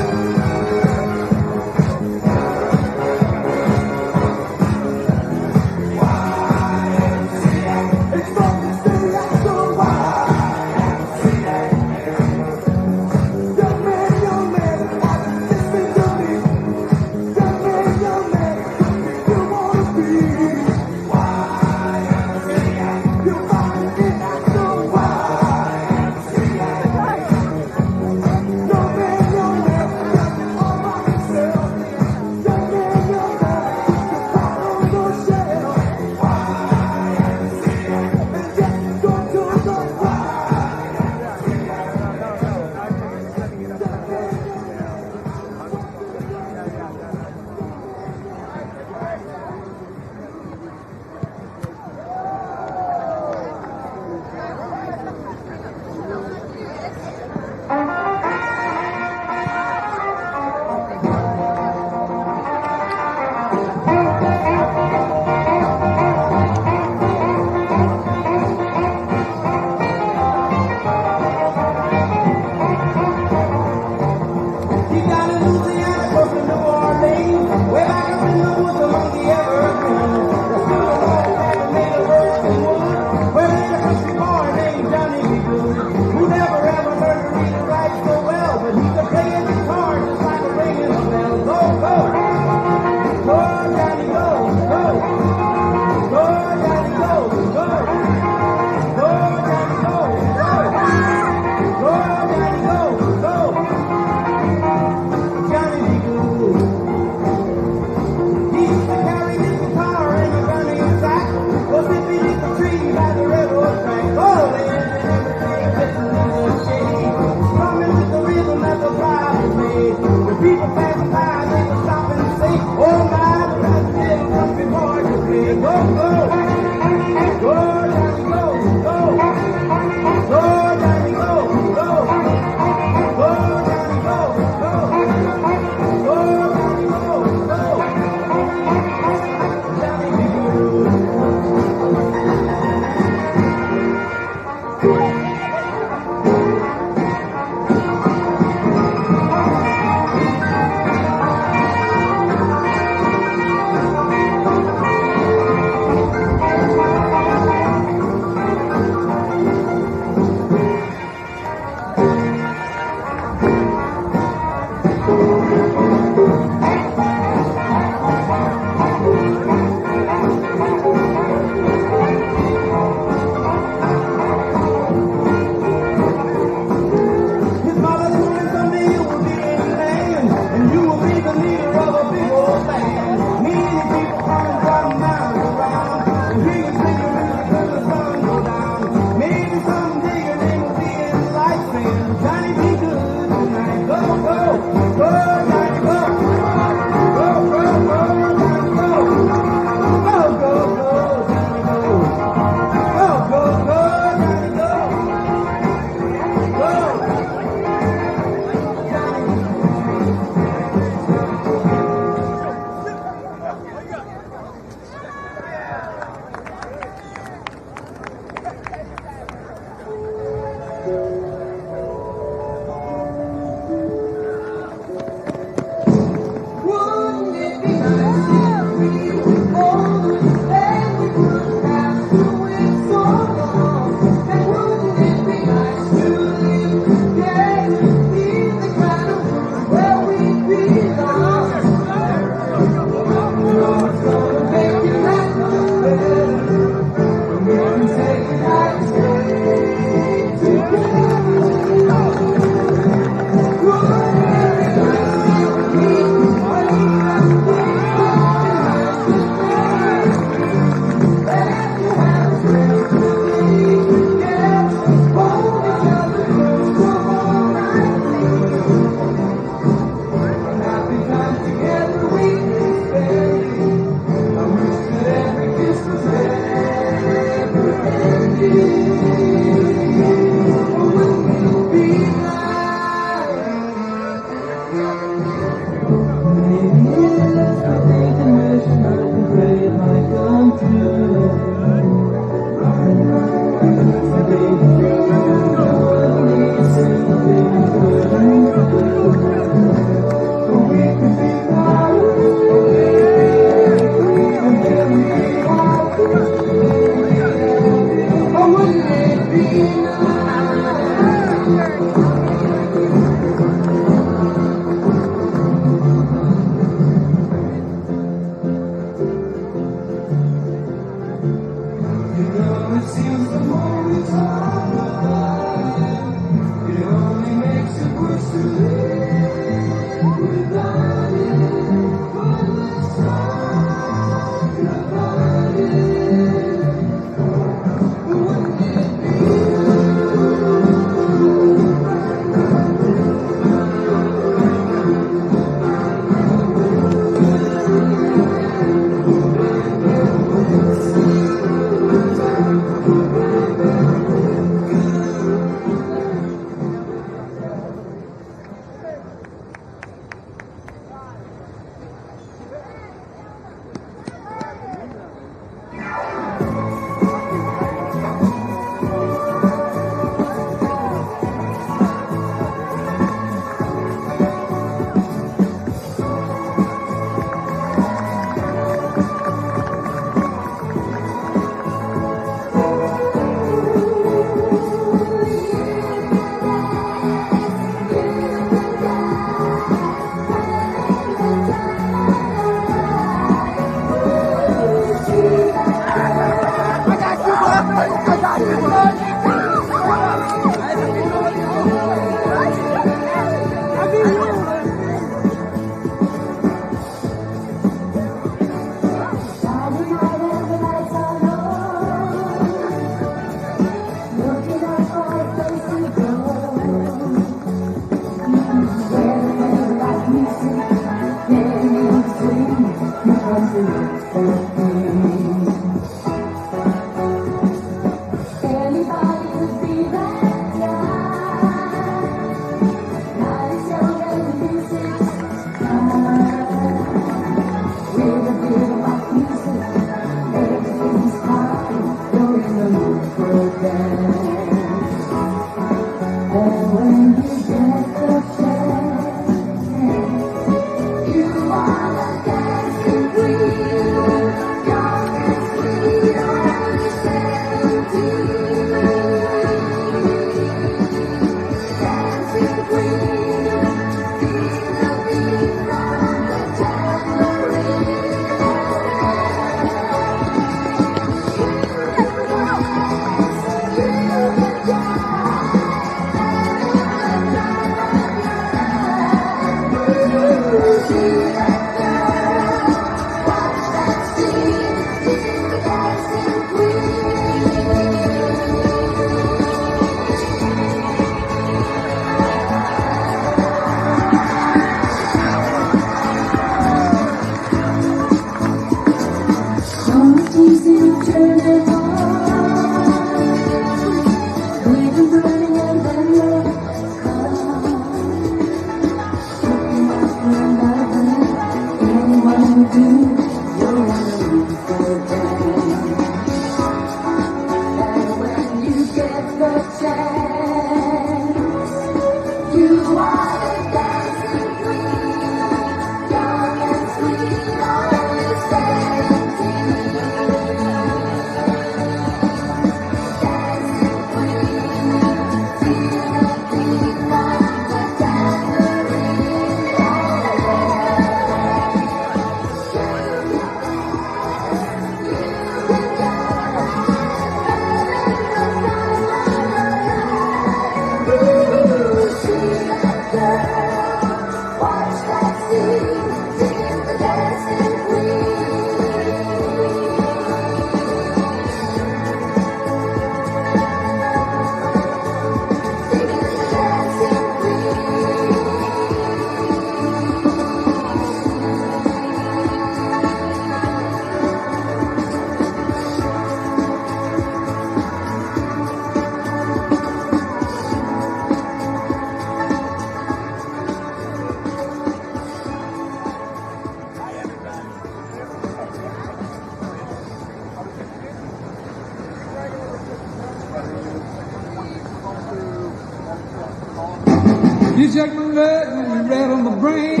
T: You shake my leg and you rattle my brain.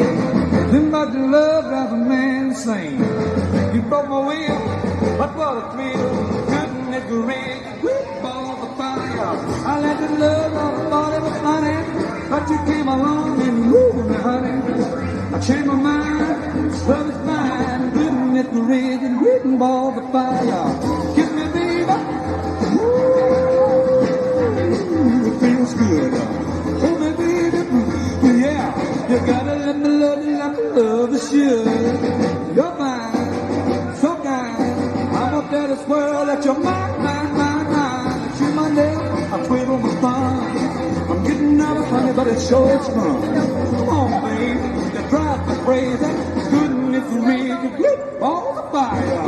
T: Then about your love drives a man insane. You broke my will, but what a thrill. Couldn't it rain? Whip all the fire. I let you love, all the thought it was funny. But you came along and moved me, honey. I changed my mind, love is fine. Couldn't it rain? And whip all the fire. Kiss me, baby. Ooh, it feels good. Oh, baby, yeah, you gotta let me love you like I love the should. You're fine, so kind. I'm up there to swirl at your mind. Shoot my neck, I twiddle my thumb. I'm getting nervous, honey, but it sure is fun. Come on, babe, that drives me crazy. Goodness me, you grip all the fire.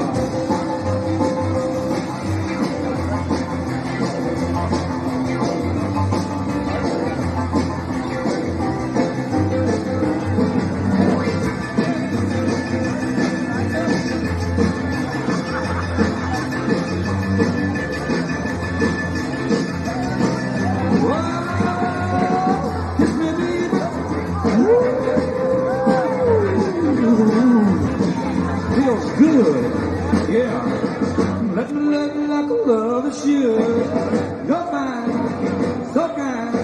T: Feels good, yeah. Let me love you like I love the should. You're fine, so kind.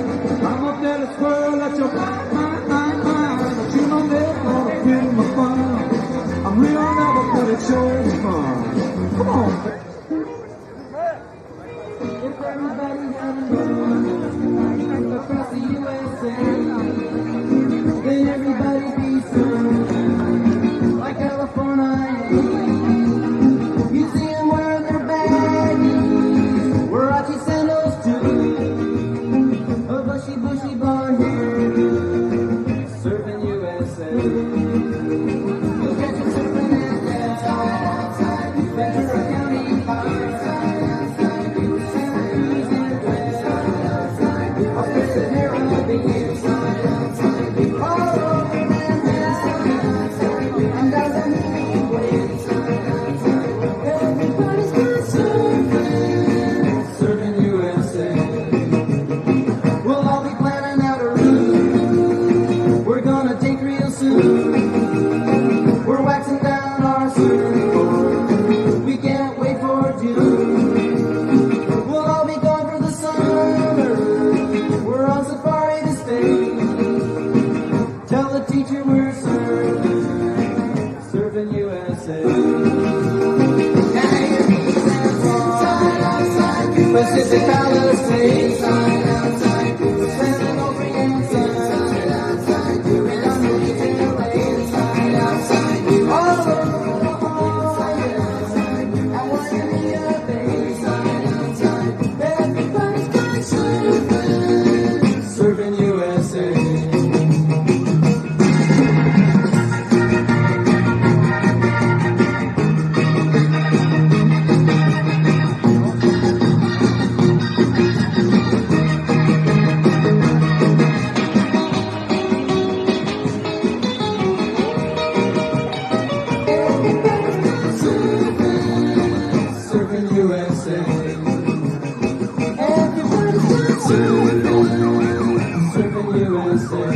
T: I'm up there to swirl at your mind. But you know they're gonna feel my fun. I'm real nervous, but it sure is fun. Come on, baby.
R: If everybody had a moon across the USA, then everybody'd be soon like California. You see them wearing their baggies, Warachi sandals too, a bushy blonde hair, surfing USA. You'll catch them surfing outside Ventura County Fire. We're waxing down our surfboard. We can't wait for June. We'll all be gone for the summer. We're on safari to stay. Tell the teacher we're surfing USA. Pacific Palisades. Surfing USA. Surfing USA. Surfing USA.